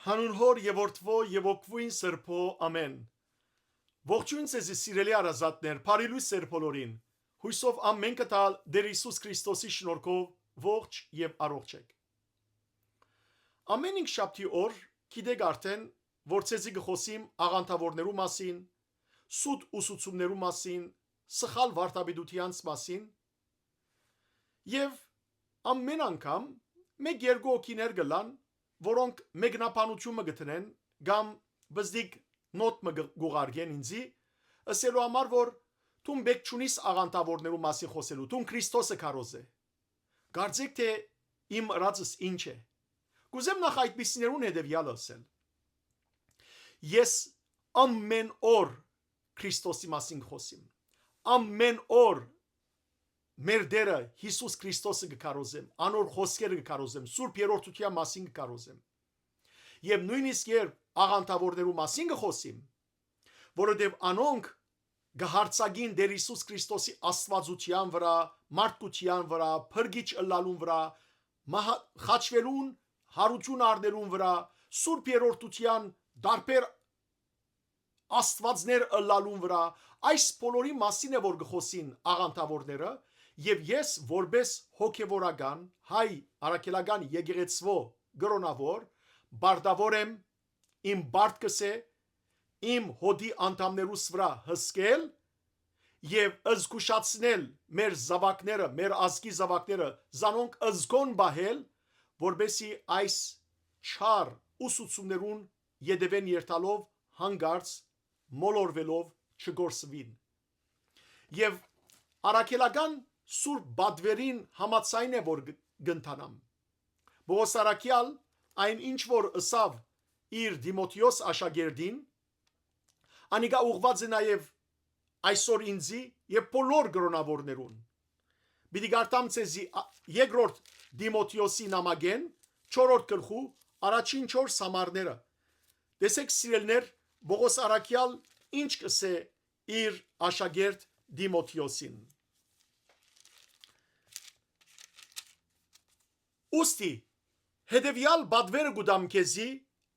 Հանուն հոր եւ որդվո եւ օգվույն սրբո ամեն։ Ողջույն ձեզ սիրելի արազատներ, բարի լույս ձեր բոլորին։ Հույսով ամեն կտալ Տեր Հիսուս Քրիստոսի շնորհքով ողջ եւ առողջ եք։ Ամեն ինչ շաբթի օր գիտեք արդեն, որ ցեզի գխոսիմ աղանթավորներու մասին, սուտ ուսուցումներու մասին, սխալ վարդապետությանց մասին եւ ամեն անգամ մեկ երկու օքիներ գլան, որոնք մեկնաբանությունը գտնեն կամ բզդիկ նոտ մգուղարգեն ինձի ասելու համար որ դու մեկ ճունիս աղանթավորներու մասին խոսելու դու Քրիստոսը քարոզ է գարձեք թե իմ ռածս ինչ է գուզեմ նախ այդպիսիներուն հետևյալը ասել ես ամեն օր Քրիստոսի մասին խոսիմ ամեն օր մեր Տերը Հիսուս Քրիստոսը գկարոզեմ անոր խոսքերը գկարոզեմ սուրբ երրորդության մասին գկարոզեմ եւ նույնիսկ երբ աղանթավորներու մասին գխոսիմ որովհետեւ անոնք գահարցագին Տեր Հիսուս Քրիստոսի աստվածության վրա մարդկության վրա փրկիչ ըլլալուն վրա խաչվելուն հարություն առնելուն վրա սուրբ երրորդության դարբեր աստվածներ ըլլալուն վրա այս բոլորի մասին է որ գխոսին աղանթավորները եւ ես որպես հոգեվորական հայ արաքելական եկեղեցվո գրոնավոր բարդավոր եմ իմ բարդկս է իմ հոդի անդամներուս վրա հսկել եւ զգուշացնել մեր զավակները մեր ազգի զավակները զանոնք զգոն բահել որբեսի այս չար ուսուցումներուն յետևեն երթալով հանգարց մոլորվելով չգործվին եւ արաքելական սուրբ բադվերին համացայն է որ գնթանամ Պողոս արաքյալ այն ինչ որ ըսավ իր Դիմոթեոս աշակերտին անիկա ուղված է նաև այսօր ինձի եւ բոլոր գրոնավորներուն Բիդի գարտամ ցեզի երկրորդ Դիմոթեոսի նամակեն 4-րդ գլխու առաջին 4 համարները տեսեք սիրելներ Պողոս արաքյալ ինչ կսե իր աշակերտ Դիմոթեոսին Ոստի հետևյալ բադվերը գուդամ քեզի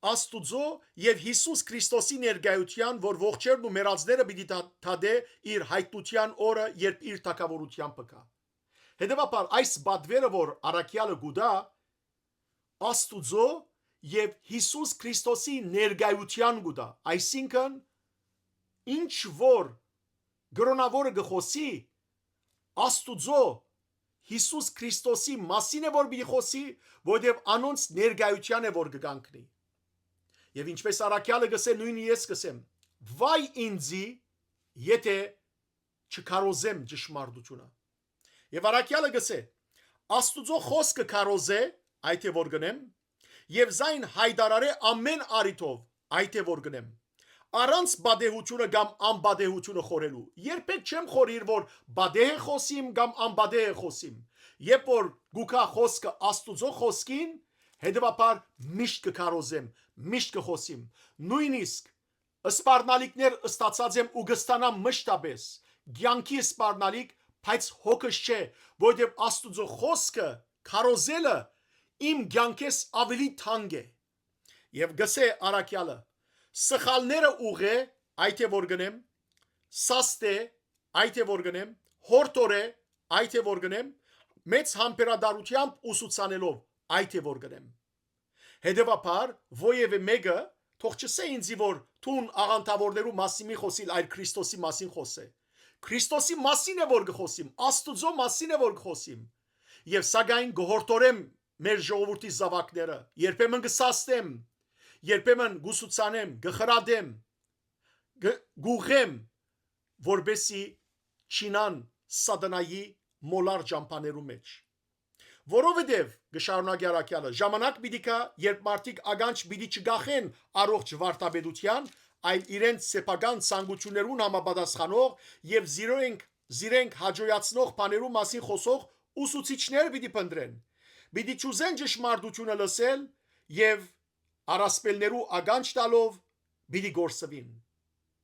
Աստուծո եւ Հիսուս Քրիստոսի ներկայության որ ողջերն ու մեռածները պիտի թադե իր հայտնության օրը երբ իր թակավորությամբ կա Հետևաբար այս բադվերը որ արաքյալը գուդա Աստուծո եւ Հիսուս Քրիստոսի ներկայության գուդա այսինքն ինչ որ գրոնավորը գխոսի Աստուծո Հիսուս Քրիստոսի մասին է որ մի խոսի, որովհետև անոնց ներկայության է որ կգանքնի։ Եվ ինչպես արաքյալը գսե նույն ես գսեմ, վայ ինձի, եթե չքարոզեմ ճշմարտությունը։ Եվ արաքյալը գսե, Աստուծո խոսքը քարոզ է, այդ է որ գնեմ, եւ զայն հայդարարե ամեն արիտով, այդ է որ գնեմ։ Առանց բադեհությունը կամ անբադեհությունը խորելու երբեք չեմ խորիր որ բադեհ խոսիմ կամ անբադեհ խոսիմ երբ որ գուքա խոսքը Աստուծո խոսքին հետևաբար միշտ կքարոզեմ միշտ կխոսիմ նույնիսկ սպառնալիքներ ստացած եմ ու գստանամ մշտապես ցանկի սպառնալիք բայց հոգս չէ որովհետև Աստուծո խոսքը քարոզելը իմ ցանկես ավելի թանկ է եւ գսե արաքյալը Սխալները ուղե, այդ է որ գնեմ, սաստե, այդ է որ գնեմ, հորտորե, այդ է որ գնեմ, մեծ համբերադարությամբ ուսուցանելով, այդ է որ գնեմ։ Հետևաբար, ովևէ մեկը թող չսե ինձի որ թուն աղանթավորներու մասին մի խոսիլ, այլ Քրիստոսի մասին խոսե։ Քրիստոսի մասին է որ գխոսիմ, Աստուծո մասին է որ գխոսիմ։ Եվ սակայն գհորտորեմ մեր ժողովրդի զավակները, երբեմն կսաստեմ Երբեմն գուսուցանեմ, գխրադեմ, գուղեմ, որբեսի չինան սատանայի մոլար ճամփաներու մեջ։ Որովհետև գշարունակի արաքյալը ժամանակ պիտի կա, երբ մարդիկ ագանջ պիտի չգախեն առողջ վարդապետության, այլ իրենց սեփական ցանկություններուն համապատասխանող եւ զիրենք հաջողացնող բաներու մասին խոսող ուսուցիչներ պիտի փնտրեն։ Պիտի ճուզեն ճշմարտությունը լսել եւ Արասպելներու ագանջ տալով բիդի գործվին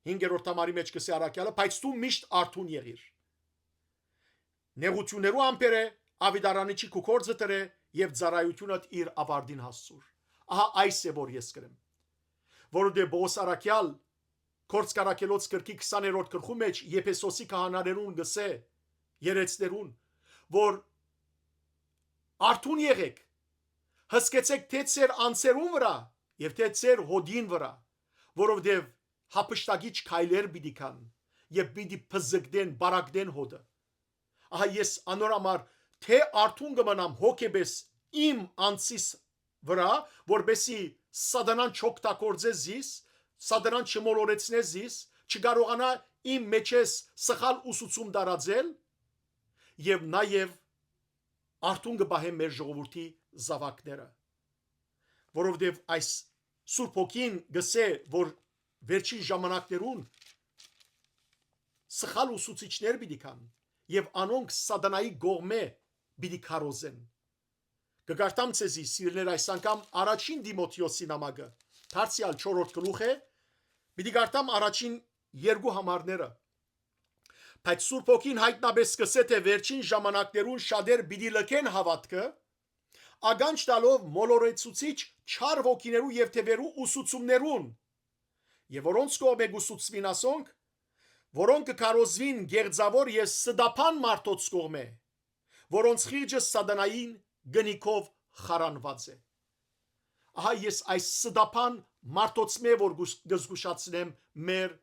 5-րդ համարի մեջ կսե արաքյալը բայց դու միշտ արթուն եղիր Նեղություններու ամպերը ավիդարանիչի քուքորձը տրե եւ ծառայությունդ իր ավարտին հասցուր Ահա այս է որ ես գրեմ, որովհետև Պողոս Արաքյալ Կորցկարակելոց գրքի 20-րդ գլխի մեջ Եփեսոսի քահանաներուն գսե երեցներուն, որ արթուն եղեք, հսկեցեք թե ծեր անձերուն վրա եւ թե ծեր հոդին վրա, որովհետև հապշտագիչ քայլեր պիտի կան եւ պիտի փզկդեն բարակդեն հոդը։ Ահա ես անորամար թե արթուն կմնամ հոգեբես իմ անձիս վրա, որբեսի սատանան չօգտագործե զիս, սատանան չմոլորեցնե զիս, չկարողանա իմ մեջես սխալ ուսուցում տարածել եւ նաեւ արթուն կբահեմ մեր ժողովրդի զավակները, որովհետեւ այս Սուրբ Հոգին գսե, որ վերջին ժամանակներուն սխալ ուսուցիչներ պիտի կան եւ անոնք սատանայի գողմե պիտի քարոզեն։ Կգարտամ ցեզի սիրելիներ այս անգամ առաջին Դիմոթեոսի նամակը, դարձյալ 4-րդ գլուխ է, պիտի գարտամ առաջին երկու համարները։ Բայց Սուրբ Հոգին հայտնաբես սկսե թե վերջին ժամանակներուն շատեր պիտի լքեն հավատքը, ագանջ տալով մոլորեցուցիչ չար ոգիներու եւ թևերու ուսուցումներուն, եւ որոնց կողմէ գուսուցվին ասոնք, որոնք կկարոզվին գեղձավոր եւ սդափան մարդոց կողմէ, որոնց խիղճը սատանային գնիկով խարանված է։ Ահա ես այս սդափան մարդոցմե որ գզգուշացնեմ մեր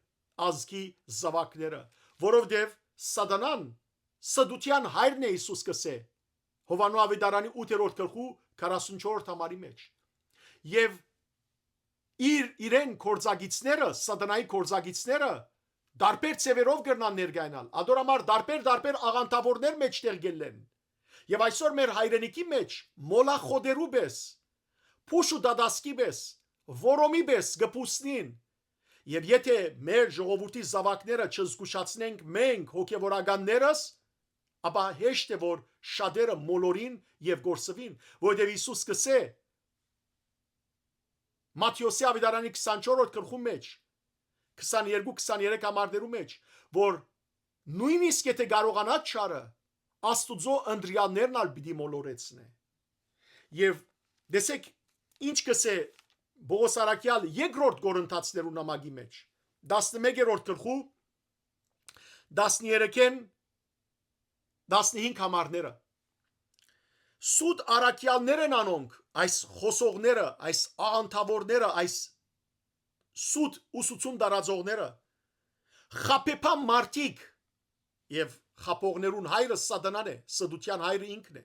ազգի զավակները, որովհետև սատանան սդության հայրն է Հիսուս կսե Հովանու Ավետարանի 8-րդ գլխու 44-րդ համարի մեջ։ Եվ իրեն կորձագիցները, սատանայի կորձագիցները դարբեր ծևերով կրնան ներգայնալ, ադորամար դարբեր աղանտավորներ մեջտեղ գելեն։ Եվ այսօր մեր հայրենիքի մեջ մոլախոդերու պես, փուշ ու դադասկի պես, որոմի պես գպուսնին։ Եվ եթե մեր ժողովրդի զավակները չզգուշացնենք մենք հոգևորականներս, ապա հեշտ է որ շատերը մոլորին եւ գործվին, որովհետեւ Հիսուս կսե Մատթեոսի ավետարանի 24-րդ գլխի մեջ 22-23 համարներու մեջ, որ նույնիսկ եթե կարողանա չարը Աստուծո ընտրյալներն ալ պիտի մոլորեցնե։ Եվ դեսեք ինչ կսե Պողոս Արաքյալ երկրորդ Կորինթացիներու նամակի մեջ 11-րդ գլխու 13-ին 15 համարները սուտ արաքյալներ են անոնք, այս խոսողները, այս աղանթավորները, այս սուտ ուսուցում տարածողները, խապեփան մարդիկ եւ խապողներուն հայրը սատանան է, սդության հայրը ինքն է,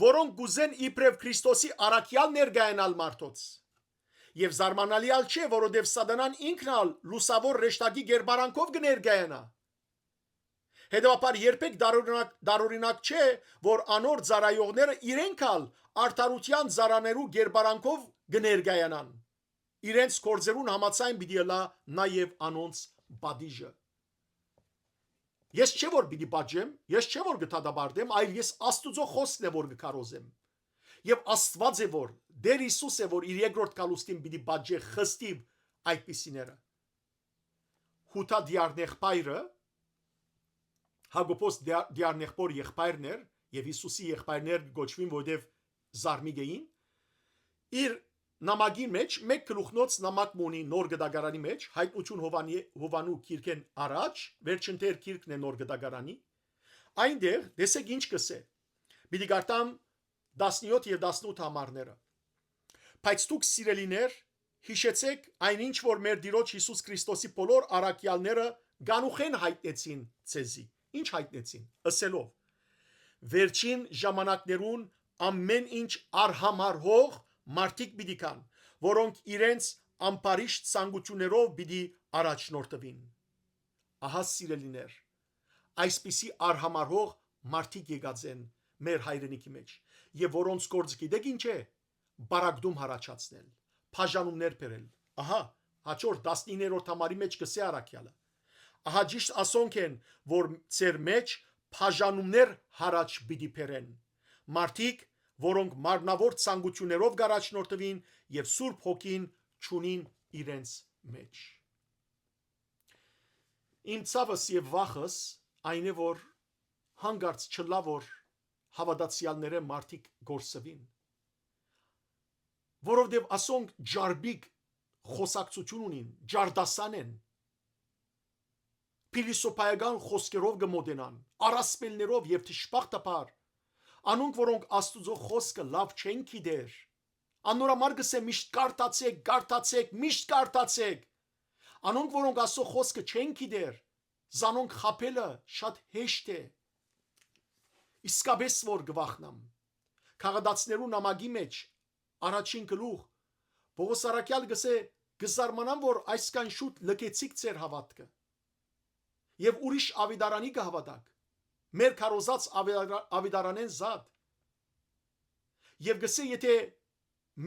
որոնք գուզեն իբրև Քրիստոսի արաքյալ ներգայանալ մարդոց։ Եվ զարմանալի չէ, որովհետև սատանան ինքն ալ լուսավոր ռեշտակի գերբարանքով կներգայանա։ Հետևաբար երբեք դարօրինակ չէ, որ անոր ծառայողները իրենք ալ արդարության ծառաներու գերբարանքով կներգայանան։ Իրենց կորձերուն համաձայն պիտի լա նաև անոնց բադիժը։ Ես չէ որ պիտի բաժեմ, ես չէ որ գտադաբարդեմ, այլ ես Աստուծո խոսքն է որ կկարոզեմ։ Եվ Աստված է որ Դեր Հիսուս է որ իր երկրորդ կալուստին պիտի բաժե խստիվ այդպիսիները։ Հութա դիարնեղբայրը Հակոբոս դիարնեղբոր եղբայրն էր եւ Հիսուսի եղբայրներ գոչվին, որովհետեւ զարմիկ էին։ Իր նամակի մեջ մեկ գլուխնոց նամակ ունի նոր գդագարանի մեջ, հայտնություն Հովանու քիրքեն առաջ, վերջնտեր քիրքն է նոր գդագարանի։ Այնտեղ դեսեք ինչ կսե։ Պիտի գարտամ 17 եւ 18 համարները։ Բայց դուք սիրելիներ, հիշեցեք այնինչ որ մեր Տիրոջ Հիսուս Քրիստոսի բոլոր առաքյալները գանուխեն հայտնեցին ցեզի։ Ինչ հայտնեցին, ըսելով. վերջին ժամանակներուն ամեն ինչ արհամարհող մարդիկ պիտի կան, որոնք իրենց ամպարիշտ ցանկություններով պիտի առաջնորդվին։ Ահա սիրելիներ, այսպիսի արհամարհող մարդիկ եկած են մեր հայրենիքի մեջ, եւ որոնց գործը գիտեք ինչ է, բարակդում հարաճացնել, բաժանումներ բերել։ Ահա հաջորդ 19-րդ համարի մեջ կսե առաքյալը։ Ահա ճիշտ ասոնք են, որ ծեր մեջ բաժանումներ հարաճ պիտի բերեն։ Մարդիկ, որոնք մարմնավոր ցանկություններով գարաչնորդվին եւ Սուրբ Հոգին ճունին իրենց մեջ։ Իմ ցավս եւ վախս այն է որ հանգարց չլա որ հավատացյալները մարդիկ գործվին։ որովհետև ասոնք ջարբիկ խոսակցություն ունին, ջարդասան են, փիլիսոփայական խոսքերով գմոդենան, առասպելներով եւ թշպախտապար, անոնք որոնք Աստուծո խոսքը լավ չեն գիտեր, անորամար գսե միշտ կարդացեք, միշտ կարդացեք, անոնք որոնք Աստծո խոսքը չեն գիտեր, զանոնք խապելը շատ հեշտ է, իսկապես որ գվախնամ, քաղաքացիներու նամակի մեջ առաջին գլուխ Պողոս Արաքյալ գսե գզարմանամ որ այսքան շուտ լքեցիք ձեր հավատքը եւ ուրիշ ավիդարանի կհավատաք մեր քարոզած ավիդարանեն զատ եւ գսե եթե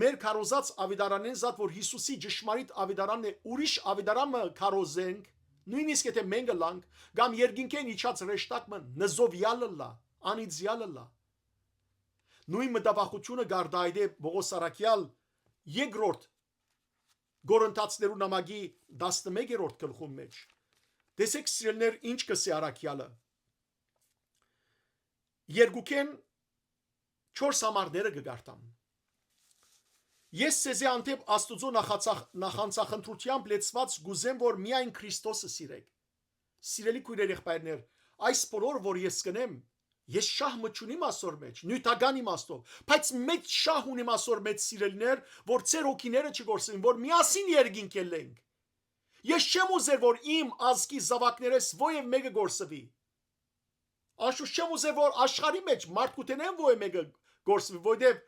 մեր քարոզած ավիդարանեն զատ որ Հիսուսի ճշմարիտ ավիդարանն է ուրիշ ավիդարանը քարոզենք նույնիսկ եթե մենք լանք կամ երկինքեն իջած ռեշտակը նզովյալը լա անիծյալը լա նույն մտավախությունը գարդայդե Պողոս Արաքյալ երկրորդ Գորընթացներու նամակի 11-րդ գլխում մեջ տեսեք սիրելներ ինչ կսի Արաքյալը երկուքեն 4 համարները կգարտամ ես ցեզի անտեպ Աստուծո նախանցախնդրությամբ լեցված գուզեմ որ միայն Քրիստոսը սիրեք սիրելի քույրեր եղբայրներ այս բոլոր որ ես կնեմ ես շահ մչունիմ ասոր մեջ նյութական իմաստով բայց մեծ շահ ունիմ ասոր մեջ սիրելիներ որ ծեր հոգիները չգործեն որ միասին երկինքելենք ես չեմ ուզեր որ իմ ազգի զավակներս ովև մեկը գործվի աշուշ չեմ ուզեր որ աշխարհի մեջ մարդկութենեն ովև մեկը գործվի որտեվ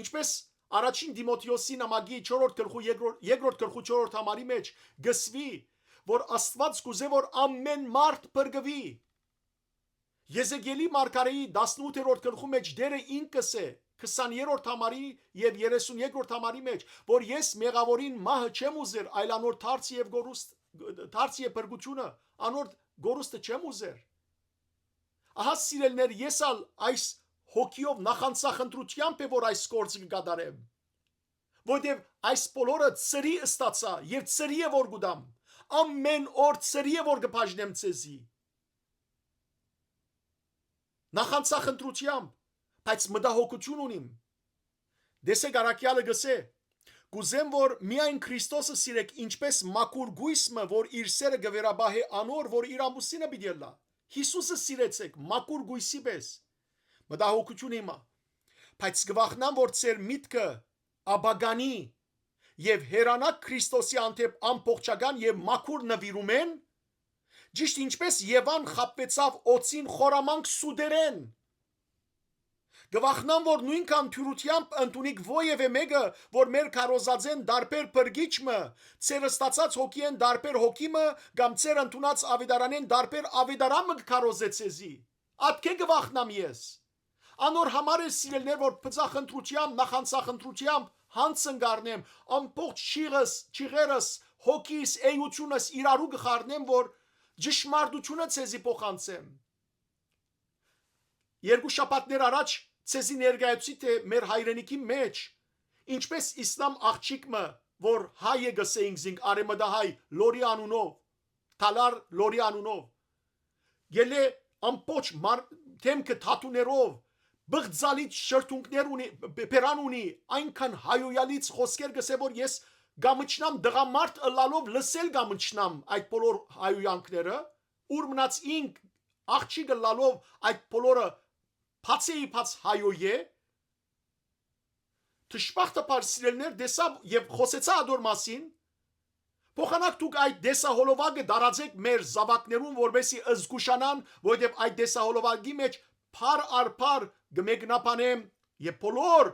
ինչպես առաջին Դիմոթեոսի նամակի 4-րդ գլխու 2-րդ գլխու 4-րդ համարի մեջ գսվի որ Աստված կուզե որ ամեն մարդ բրգվի Եզեկիելի մարգարեի 18-րդ գլխու մեջ դերը ինքս է 20-րդ համարի եւ 32-րդ համարի մեջ որ ես մեղավորին մահը չեմ ուզեր այլ անոր դարձ եւ գորուստ դարձ եւ բրգությունը անոր գորուստը չեմ ուզեր ահա սիրելներ ես ալ այս հոգիով նախանցախնդրությամբ է որ այս գործը կկատարեմ որտեւ այս բոլորը ծրի ստացա եւ ծրի է որ գուտամ ամեն օր ծրի է որ կբաժնեմ ցեզի նախանցախնդրությամբ բայց մտահոգություն ունիմ դեսեք Արաքյալը գսե գուզեմ որ միայն Քրիստոսը սիրեք ինչպես մաքուր գույսը որ իր սերը գվերաբահե անոր որ իր ամուսինը բիդելա Հիսուսը սիրեցեք մաքուր գույսի պես մտահոգություն իմա բայց գվախնամ որ ծեր միտքը աբագանի եւ հերանակ Քրիստոսի անտեպ ամբողջական եւ մաքուր նվիրում են ճիշտ ինչպես Եվան խապվեցավ օծին խորամանկ սուդերեն գվախնամ որ նույնքան թյուրությամբ ընդունիկ ովևէ մեկը որ մեր քարոզածեն դարբեր բրգիչը ծեր ստացած հոգիեն դարբեր հոգիմը կամ ծեր ընդունած ավիդարանեն դարբեր ավիդարամը քարոզեցեզի ատքե գվախնամ ես անոր համար է սիրելներ որ բծախնդրությամբ նախանցախնդրությամբ հանցն գարնեմ ամբողջ ճիղերս հոգիս էությունս իրարու գխառնեմ որ ճշմարտությունը ցեզի փոխանցեմ երկու շաբաթներ առաջ ցեզի ներկայացի թե մեր հայրենիքի մեջ ինչպես իսլամ աղջիկը որ հայ է գսեինք զինք արեմդահայ լորի անունով թալար լորի անունով գելե ամբողջ թեմքը թաթուներով բղձալից շրթունքներ ունի բերան ունի այնքան հայոյալից խոսքեր գսե որ ես գամչնամ դղամարտ ըլալով լսել գամչնամ այդ բոլոր հայոյանքները ուր մնաց ինք աղջիկը լալով այդ բոլորը փացեի փաց հայոյե թշպախտապար սիրելներ դեսավ եւ խոսեցա ադոր մասին փոխանակ դուք այդ դեսահոլովակը դարածեք մեր զավակներուն որովհետեւ զգուշանան որովհետեւ այդ դեսահոլովակի մեջ փար արփար գմեգնապանեմ եւ բոլոր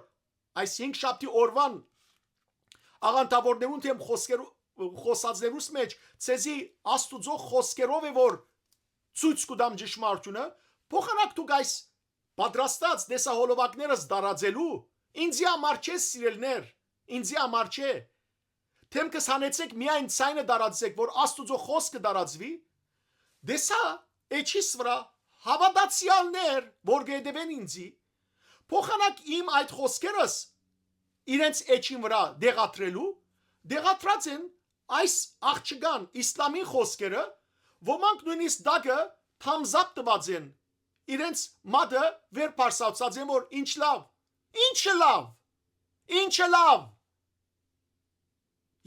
այս 5 շաբթի օրվան աղանտավորներուն թեմ խոսածներուս մեջ ցեզի Աստուծո խոսքերով է որ ցույց կտամ ճշմարտությունը փոխանակ դուք այս պատրաստած դեսահոլովակներս դարածելու ինձի համար չէ սիրելներ ինձի համար չէ թեմքս հանեցեք միայն ցայնը դարածեք որ Աստուծո խոսքը դարածվի դեսա էչիս վրա հավատացյալներ որ գեդևեն ինձի փոխանակ իմ այդ խոսքերս իրենց էջին վրա դեղատրած են այս աղջկան իսլամի խոսքերը ոմանք նույնիսկ դակը թամզապ տված են իրենց մադը վեր պարսացած են որ ինչ լավ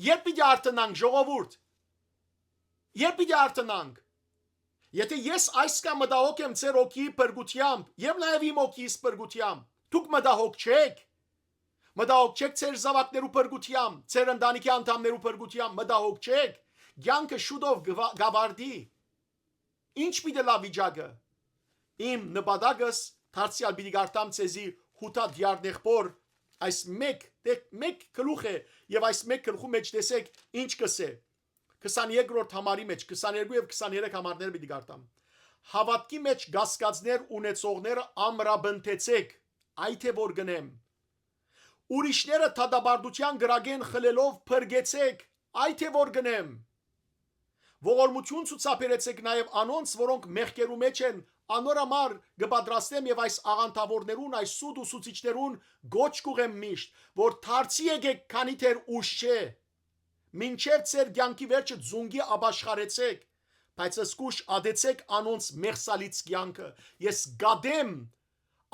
Երբ պիտի արթնանք ժողովուրդ։ Երբ պիտի արթնանք։ Եթե ես այս կամ մտահոգ եմ ձեր օքի բրգությամբ, եւ նաեւ իմ օքիս բրգությամբ, դուք մտահոգ չեք։ Մտահոգ չեք ձեր զավակներու բրգությամբ, ձեր ընտանիքի անդամներու բրգությամբ, մտահոգ չեք։ Կյանքը շուտով գավարդի։ Ինչ պիտի լա վիճակը։ Իմ նպատակս դարձյալ պիտի գարտամ ցեզի հութա դիարնեղբոր այս մեկ գլուխ է եւ այս մեկ գլխու մեջ տեսեք ինչ կսե 22-րդ համարի մեջ 22 եւ 23 համարներ պիտի գարտամ հավատքի մեջ գասկածներ ունեցողները ամրաբնթեցեք այ թե որ գնեմ ուրիշները թադաբարդության գրագեն խլելով փրկեցեք այ թե որ գնեմ ողորմություն ցուցաբերեցեք նաեւ անոնց որոնք մեղքերու մեջ են անորամար գպատրաստեմ եւ այս աղանթավորներուն այս սուտ ուսուցիչներուն գոչ կուղեմ միշտ որ դարձի եկեք քանի թեր ուշ չէ մինչև ձեր կյանքի վերջը ձունգի աբաշխարեցեք բայց ըսկուշ ադեցեք անոնց մեղսալից կյանքը ես գադեմ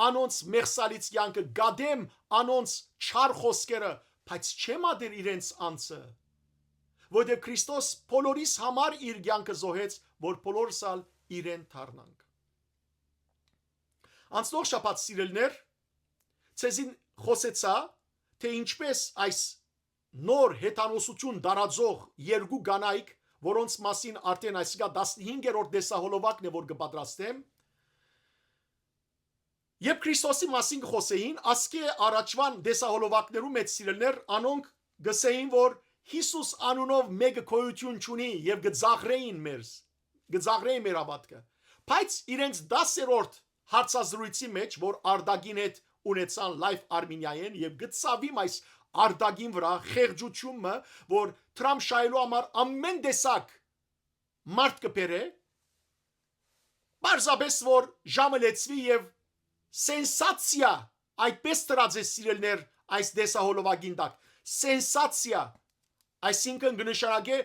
անոնց մեղսալից կյանքը գադեմ անոնց չար խոսքերը բայց չեմ ադեր իրենց անձը որտեղ Քրիստոս բոլորիս համար իր կյանքը զոհեց որ բոլորս ալ իրեն դառնանք Անցնող շաբաթ սիրելներ ցեզին խոսեցա թե ինչպես այս նոր հետանոսություն դարաձող երկու կանայք որոնց մասին արդեն այսիկա 15-րդ դեսահոլովակն է որ կպատրաստեմ Երբ Քրիստոսի մասին խոսեին ասկե առաջվան դեսահոլովակներու մեջ սիրելներ անոնք գսեին որ Հիսուս անունով մեկը քոյություն չունի եւ գծաղրեին մեր հավատքը բայց իրենց 10-րդ հարցազրույցի մեջ որ Արդագին հետ ունեցան լայվ Արմենիայեն եւ գծավիմ այս Արդագին վրա խեղճությունը որ Թրամփ շայլու համար ամեն տեսակ մարդ կբերե բարձաբես որ ժամը լեցվի եւ սենսացիա այդպես դրած է սիրելներ այս դեսահոլովակին տակ սենսացիա այսինքն գնշարագե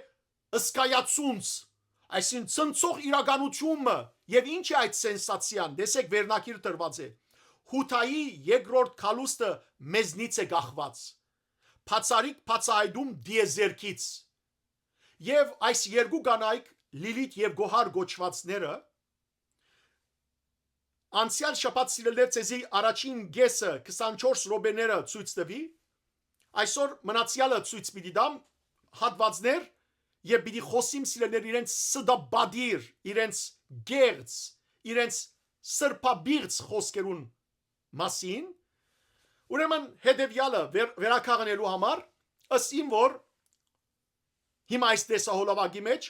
ըսկայացունց այսինքն ցնցող իրականությունը եւ ինչ է այդ սենսացիան տեսեք վերնակիր տրված է հութայի երկրորդ քալուստը մեզնից է գախված բացարիք բացահայտում դիեզերքից եւ այս երկու կանայք Լիլիթ եւ Գոհար գոչվածները անցյալ շաբաթ սիրելներ ցեզի առաջին գեսը 24 րոպեները ցույց տվի այսօր մնացյալը ցույց պիտի դամ հատվածներ եւ պիտի խոսիմ սիրելներ իրենց սդաբադիր իրենց գերց իրենց սրբաբիրց խոսքերուն մասին ուրեմն հետեւյալը վերականգնելու համար ըստ իմ որ հիմա այս տեսահոլովակի մեջ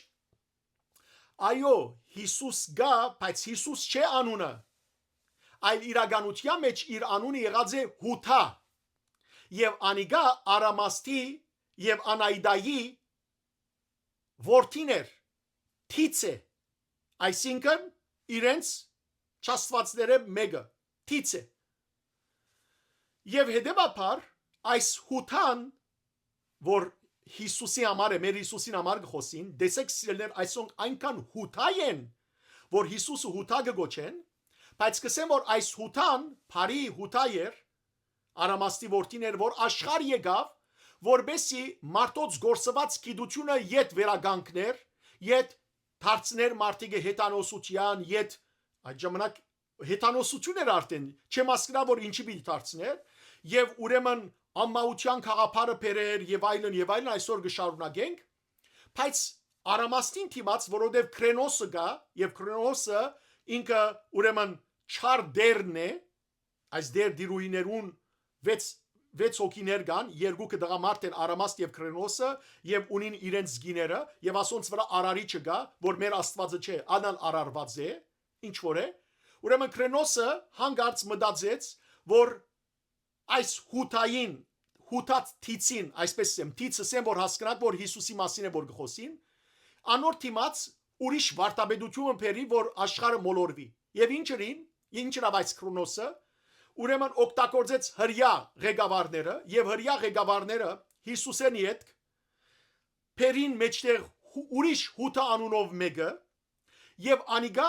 այո Հիսուս գա բայց Հիսուս չէ անունը այլ իրականության մեջ իր անունը եղած է Հութա եւ անիգա Արամաստի եւ Անայդայի որդիներ Թիցե այսինքն իրենց չաստվածները մեկը Թիցե եւ հետեւաբար այս Հութան որ Հիսուսի համար է մեր Հիսուսին համար գխոսին դեսեք սիրելներ այսօն այնքան Հութա են որ Հիսուսը Հութա գոչեն բայց կսեմ որ այս Հութան բարի Հութա էր Արամաստի որդիներ որ աշխարհ եկավ որբեսի մարդոց գործված գիտությունը յետ վերագանքներ յետ դարձներ մարդիկը հետանոսության յետ այդ ժամանակ հետանոսություն էր արդեն չեմ ասկրա որ ինչի պիտի դարձներ եւ ուրեմն ամմաության խաղապարը բերեր եւ այլն այսօր կշարունակենք բայց Արամաստին թիմած որովհետեւ Քրենոսը գա եւ Քրենոսը ինքը ուրեմն չար դերն է այս դեր դիրուիներուն 6 հոգիներ կան երկուքը դղամարդ են Արամաստ եւ Քրենոսը եւ ունին իրենց գիները եւ ասոնց վրա արարիչը գա որ մեր Աստվածը չէ անան արարված է ինչ որ է ուրեմն Քրենոսը հանգարց մտածեց որ այս Հութային Հութատ Թիցին այսպես եմ Թիցը ասեմ որ հասկանաք որ Հիսուսի մասին է որ գխոսին անոր թիմած ուրիշ վարտաբեդությունը բերի որ աշխարհը մոլորվի եւ ինչրին այս Քրենոսը ուրեմն օգտագործեց հրյա ղեկավարները եւ հրյա ղեկավարները Հիսուսեն հետ Պերին մեջտեղ ուրիշ Հութա անունով մեկը եւ անիգա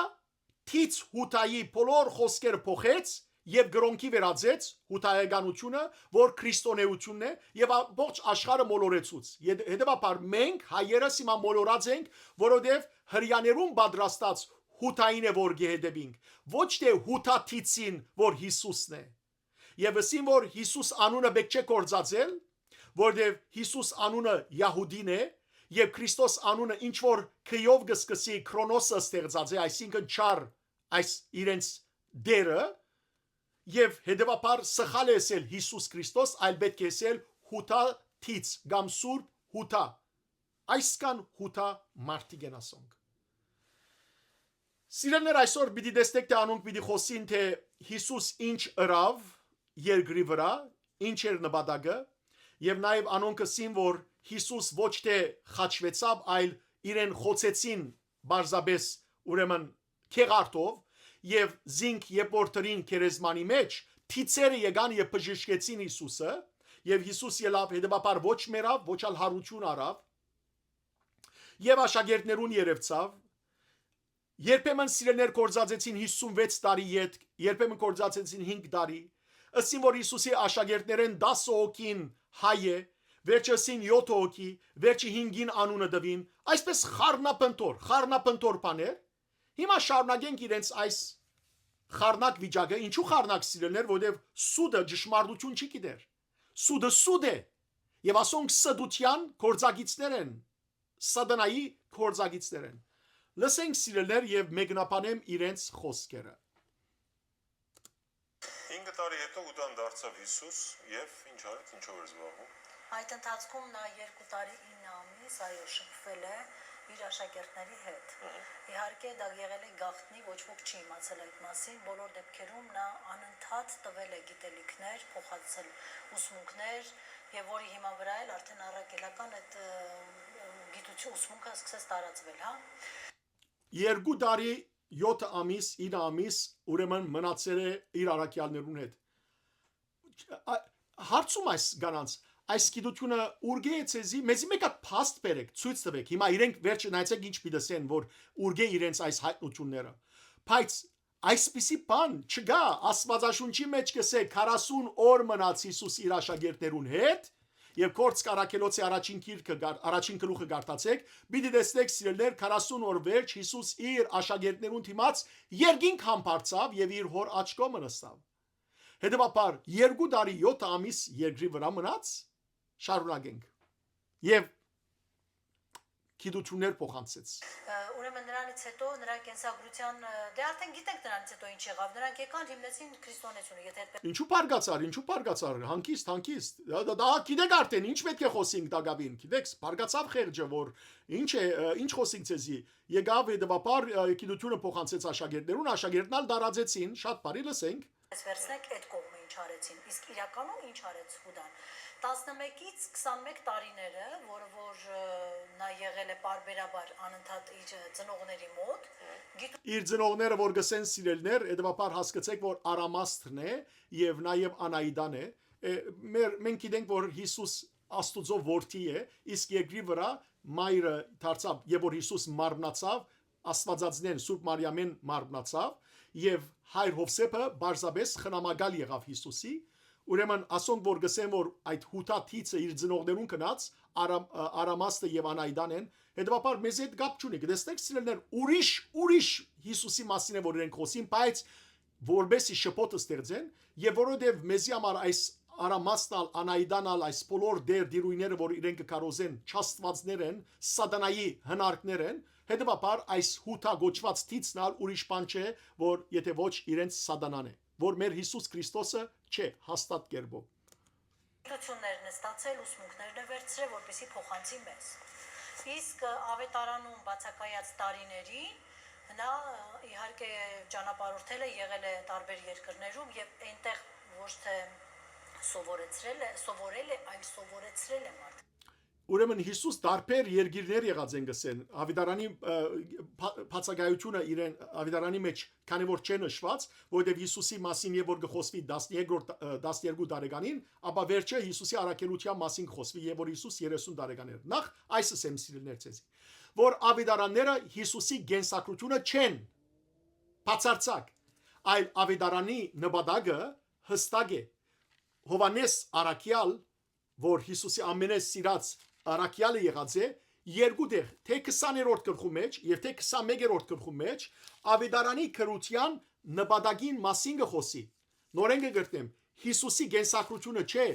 Թից Հութայի բոլոր խոսքերը փոխեց եւ գրոնքի վերածեց հութայականությունը, որ քրիստոնեությունն է եւ ամբողջ աշխարհը մոլորեցուց։ Հետևաբար մենք հայերս հիմա մոլորած ենք, որովհետեւ հрьяաներուն պատրաստած հութային է որ գեհդեբինք, ոչ թե հութաթիցին, որ Հիսուսն է։ Եվ ասին որ Հիսուս անունը բեք չէ կործածել, որովհետեւ Հիսուս անունը Յահուդին է եւ Քրիստոս անունը ինչ որ քյով գսկսի Քրոնոսը ստեղծած է, այսինքն չար այս իրենց դերը եւ հետեւաբար սխալ է ասել Հիսուս Քրիստոս, այլ պետք է ասել հութա թից կամ սուրբ հութա, այսքան հութա մարտիկ են ասոնք։ Սիրելիներ, այսօր պիտի տեսնեք թե անոնք պիտի խոսին թե Հիսուս ինչ ըրավ երկրի վրա, ինչ էր նպատակը եւ նաեւ անոնք ասին որ Հիսուս ոչ թե խաչվեցավ, այլ իրեն խոցեցին բարձաբես ուրեմն քեղարտով եւ զինք եփորտրին քերեզմանի մեջ թիցերը եկան եւ բժշկեցին Հիսուսը եւ Հիսուս ելավ հետեւաբար ոչ մեռավ, ոչ ալ հարություն արավ եւ աշակերտներուն երևցավ երբեմն սիրելներ կորզածեցին 56 տարի յետ, երբեմն կորզածեցին 5 տարի ըսին որ Հիսուսի աշակերտներեն 10 հոգին հայ է վերջին 7 հոգի, վերջի 5-ին անունը դվին, այսպես խառնապնտոր բաներ։ Հիմա շարունակենք իրենց այս խառնակ վիճակը, ինչու խառնակ սիրելներ, որովհետև սուդը ճշմարտություն չի գիտեր։ Սուդը սուդ է։ Եվ ասոնք սդության կորձագիցներ են, սատանայի կորձագիցներ են։ Լսենք սիրելներ եւ մեկնաբանեմ իրենց խոսքերը։ 5 տարի հետո ուտան դարձավ Հիսուս եւ ինչ արեց, ինչով էր զբաղվում։ Այդ ընթացքում նա 2 տարի 9 ամիս այո շփվել է իր աշակերտների հետ։ Իհարկե դա եղել է գաղտնի, ոչ ոք չի իմացել այդ մասին, բոլոր դեպքերում նա անընդհատ տվել է գիտելիքներ, փոխանցել ուսմունքներ եւ որի հիման վրա էլ արդեն առաքելական այդ գիտություն ուսմունքը սկսեց տարածվել, հա։ 2 տարի 7 ամիս, 9 ամիս ուրեմն մնացել է իր առաքյալներուն հետ։ Հարցում այս գանանց այս գիտությունը ուրգե է ցեզի մեզի մեկը փաստ բերեք ցույց տվեք հիմա իրենք վերջը նայեցեք ինչ պիտեսեն որ ուրգե իրենց այս հայտնությունները բայց այսպիսի բան չգա աստվածաշունչի մեջ կսե 40 օր մնաց Հիսուս իր աշակերտներուն հետ եւ կորց կարակելոցի առաջին գիրքը առաջին գլուխը գարտացեք պիտի տեսնեք սիրելներ 40 օր վերջ Հիսուս իր աշակերտներուն դիմաց երկինք համբարձավ եւ իր հոր աչքով նստավ հետեւաբար 2 տարի 7 ամիս երկրի վրա մնաց շարունակենք եւ գիտություններ փոխանցեց ուրեմն նրանից հետո նրա կենսագրության դե արդեն գիտենք նրանից հետո ինչ եղավ նրանք եկան հիմնեցին քրիստոնեությունը եթե այդպես ինչու բարգացար հանգիստ դա գիտեք արդեն ինչ պետք է խոսենք դակավին գիտեք բարգացավ խեղճը որ ինչ խոսենք ցեզի եկավ հետեւաբար գիտությունը փոխանցեց աշակերտներուն աշակերտնալ դարածեցին շատ բարի լսենք վերցնենք այդ կողմը ինչ արեցին իսկ իրականում ինչ արեց Հուդան 11-ից 21 տարիները, որ նա եղել է պարբերաբար անընդհատ իր ծնողների մոտ, իր ծնողները որ գսեն սիրելներ, հետեւաբար հասկացեք որ Արամաստրն է եւ նաեւ Անայդան է, մենք գիտենք որ Հիսուս Աստուծո որդի է, իսկ երկրի վրա մայրը դարձավ եւ որ Հիսուս մարմնացավ, Աստվածածնեն Սուրբ Մարիամեն մարմնացավ եւ հայր Հովսեփը բարձաբես խնամակալ եղավ Հիսուսի Ուրեմն ասոնք որ գսեն որ այդ հութաթիցը իր ծնողներուն կնած Արամաստը եւ Անայդան են հետեւաբար մեզ հետ գապ չունի գտեսնեք սիրելներ ուրիշ Հիսուսի մասին է որ իրենք խոսին բայց որբեսի շփոթը ստեղծեն եւ որովհետեւ մեզի համար այս Արամաստալ Անայդանալ այս բոլոր դերդիրույները որ իրենք կարոզեն չաստվածներ են սատանայի հնարքներ են հետեւաբար այս հութա գոչված թիցնալ ուրիշ բան չէ որ եթե ոչ իրենց սատանան է որ մեր Հիսուս Քրիստոսը չէ հաստատ կերպով գիտություններն է ստացել ուսմունքներն է վերցրել որպեսզի փոխանցի մեզ իսկ ավետարանում բացակայած տարիներին նա իհարկե ճանապարհորդել է եղել է տարբեր երկրներում եւ այնտեղ ոչ թե սովորել է այլ սովորեցրել է մարդ Ուրեմն Հիսուս դարբեր երկիրներ եղած են գսեն ավետարանի բացակայությունը իրեն ավետարանի մեջ քանի որ չէ նշված որովհետև Հիսուսի մասին եւ որ գխոսվի 12 տարեկանին ապա վերջը Հիսուսի առաքելության մասին խոսվի եւ որ Հիսուս 30 տարեկան էր նախ այսս եմ սիրելներ ցեզ որ ավետարանները Հիսուսի գենսակրությունը չեն բացարձակ այլ ավետարանի նպատակը հստակ է։ Հովանես Արաքյալ, որ Հիսուսի ամենից սիրած Արաքյալը եղած է, երկու տեղ, թե 20-րդ գլխու մեջ եւ թե 21-րդ գլխու մեջ ավետարանի քրության նպատակին մասին կխոսի։ Նորեն կգրտեմ, Հիսուսի գենսակրությունը չէ,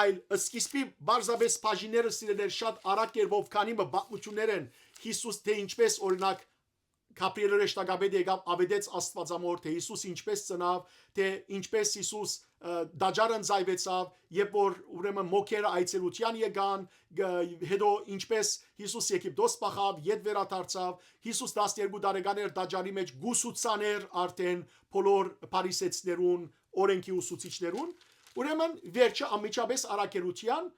այլ սկիզբի բարձաբես բաժինները սիրելեր շատ արագ կերպով քանի պատմություններ են Հիսուս թե ինչպես օրինակ Գաբրիել ռեշտագաբեդը եկավ ավետեց Աստվածամոր թե Հիսուս ինչպես ծնավ, թե ինչպես Հիսուս դաջարն զայվեցավ, երբ որ ուրեմն մոքերը այցելության եկան, հետո ինչպես Հիսուս Եգիպտոս փախավ, ետ վերադարձավ, Հիսուս 12 տարեկան էր դաջարի մեջ գուսուցաներ արդեն բոլոր փարիսեցիներուն, օրենքի ուսուցիչներուն, ուրեմն վերջը անմիջապես առաքելության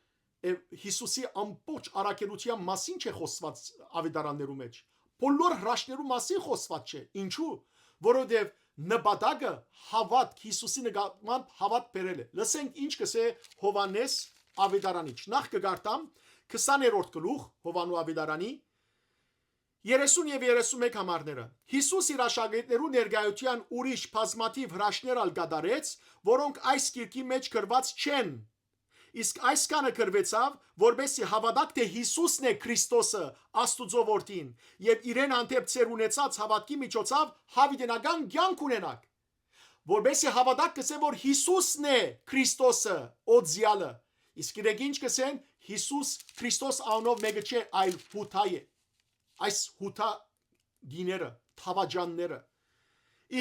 Հիսուսի ամբողջ առաքելության մասին չէ խոսված ավետարաններու մեջ։ Բոլոր հրաշքներու մասին խոսված չէ։ Ինչու՞։ Որովհետև նպատակը հավատ Հիսուսի նկատմամբ հավատ բերել է։ Լսենք ինչ կսե Հովանես ավետարանիչ։ Նախ կգարտամ 20-րդ գլուխ Հովանու ավետարանի 30 եւ 31 համարները։ Հիսուս իր աշակերտներու ներկայության ուրիշ բազմաթիվ հրաշքներ ալ կատարեց, որոնք այս գիրքի մեջ գրված չեն։ Իսկ այս կանը գրվեցավ, որբեսի հավատաք թե Հիսուսն է Քրիստոսը, Աստուծո որդին, եւ իրեն հանդեպ ծեր ունեցած հավատքի միջոցով հավիտենական կյանք ունենաք։ Որբեսի հավատաք կսե, որ Հիսուսն է Քրիստոսը, օձյալը։ Իսկ իրենք ինչ կսեն, Հիսուս Քրիստոս անով մեկը չէ, այլ հութա է։ Այս հութա գիները, թավաջանները։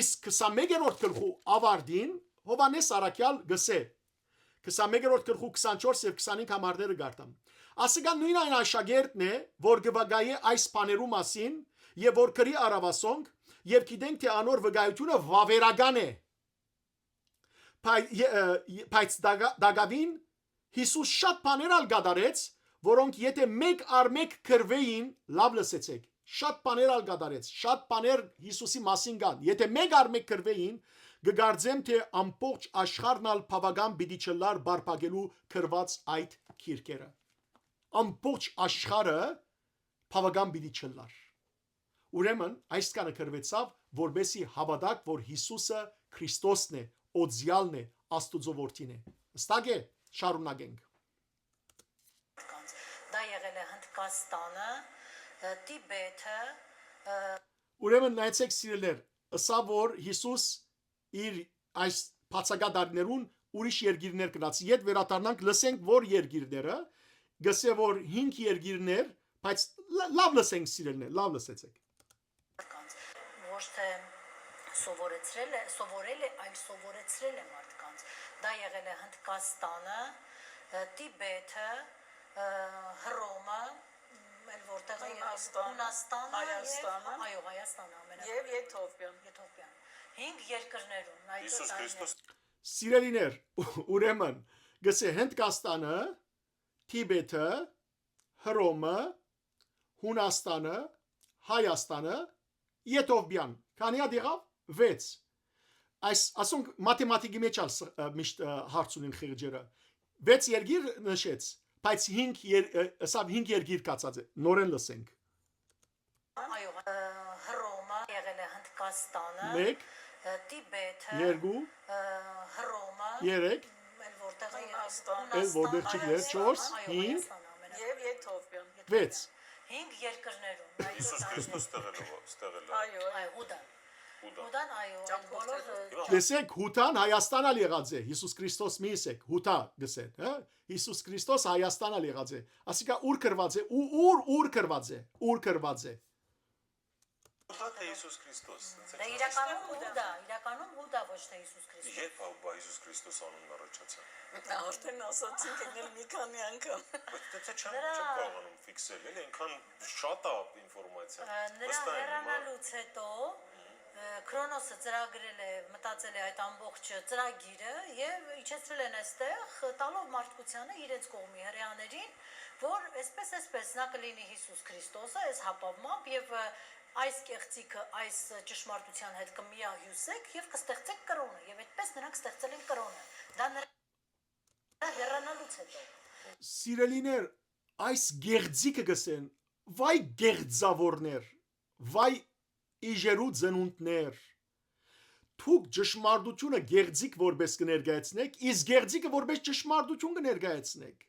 Իսկ 21-րդ գլխու ավարտին Հովանես Արաքյալ գսե 21-րդ գլխու 24 եւ 25 համարները գարտամ։ Ասիկա նույն այն աշակերտն է, որ գվագայի այս բաներու մասին եւ որ քրի արավասոնք եւ գիտենք թե անոր վկայությունը վավերական է։ Բայց դագավին Հիսուս շատ բաներ ալ գադարեց, որոնք եթե մեկ առ մեկ քրվեին, լավ լսեցեք։ Շատ բաներ ալ գադարեց, շատ բաներ Հիսուսի մասին կան։ Եթե մեկ առ մեկ քրվեին, գգարձեմ թե ամբողջ աշխարհն ալ բավական պիտի չլար բարբագելու քրված այդ քիրքերը։ Ամբողջ աշխարհը բավական պիտի չլար։ Ուրեմն այս կանը քրվեցավ, որբեսի հավատակ, որ Հիսուսը Քրիստոսն է, օձյալն է, Աստուծո որդին է։ Հստակ է, շարունակենք։ Դա եղել է Հնդկաստանը, Տիբեթը, Ուրեմն նայեցեք սիրելեր, ըսա որ Հիսուս իր այս բացակատարներուն ուրիշ երկիրներ գնաց։ Ետ վերադառնանք լսենք որ երկիրները, գսե որ 5 երկիրներ, բայց լավ լսենք սիրելներ, լավ լսեցեք։ ոչ թե սովորել է, այլ սովորեցրել է մարդկանց։ Դա եղել է Հնդկաստանը, Տիբեթը, Հռոմը, այլ որտեղ է Հունաստանը, Հայաստանը, այո, Հայաստանը ամենա եւ Եթովպիան։ 5 երկրներում այդ Հիսուս Քրիստոս Սիրելիներ, ուրեմն գսե Հնդկաստանը, Տիբեթը, Հռոմը, Հունաստանը, Հայաստանը, Եթովպիան։ Քանի հատ եղավ 6։ Այս ասոնք մաթեմատիկի մեջ միշտ հարց ունեն խեղճերը։ 6 երկիր նշեց, բայց 5 երկիր կացած է։ Նորեն լսենք։ այո, Հռոմը եղել է Հնդկաստանը, 1 Տիբեթը, 2 Հռոմը, 3 այլ որտեղ է Հունաստանը, Էլ որտեղ չգիտեր 4 5 եւ Եթովպիան։ 6 5 երկրներում։ Հիսուս Քրիստոս ստեղել է։ Այո, Այո, Հուդան, այո, այդ բոլոր Լսեք հութան Հայաստան ալ եղած է Հիսուս Քրիստոս մի իսեք հութա գսեն, հա Հիսուս Քրիստոս Հայաստան ալ եղած է ասիկա ուր կրված է ուր կրված է ուր կրված է Հուդա թե Հիսուս Քրիստոս։ Դա իրականում Հուդա ոչ թե Հիսուս Քրիստոս։ Երբ բա Հիսուս Քրիստոս անունն առաջացավ։ արդեն ասացինք եկնել մի քանի անգամ։ Բայց դա չեմ կարողանում ֆիքսել, էլի այնքան շատ է ինֆորմացիա։ Նրա հեռանալուց հետո Քրոնոսը ծրագրել է, մտածել է այդ ամբողջ ծրագիրը եւ իջեցրել են այստեղ տալով մարդկությանը իրենց կողմի հրեաներին, որ այսպես նա կլինի Հիսուս Քրիստոսը, այս հապավմամբ եւ այս կեղծիքը այս ճշմարտության հետ կմիահյուսեք եւ կստեղծեք կրոնը եւ այդպես նրանք ստեղծել են կրոնը։ Դա նրա հեռանալուց հետո։ Սիրելիներ այս գեղձիկը գսեն վայ գեղձավորներ վայ իժերու ծնունդներ Թուք ճշմարտությունը գեղձիկ որպես կներկայացնեք, իսկ գեղձիկը որպես ճշմարտություն կներկայացնեք։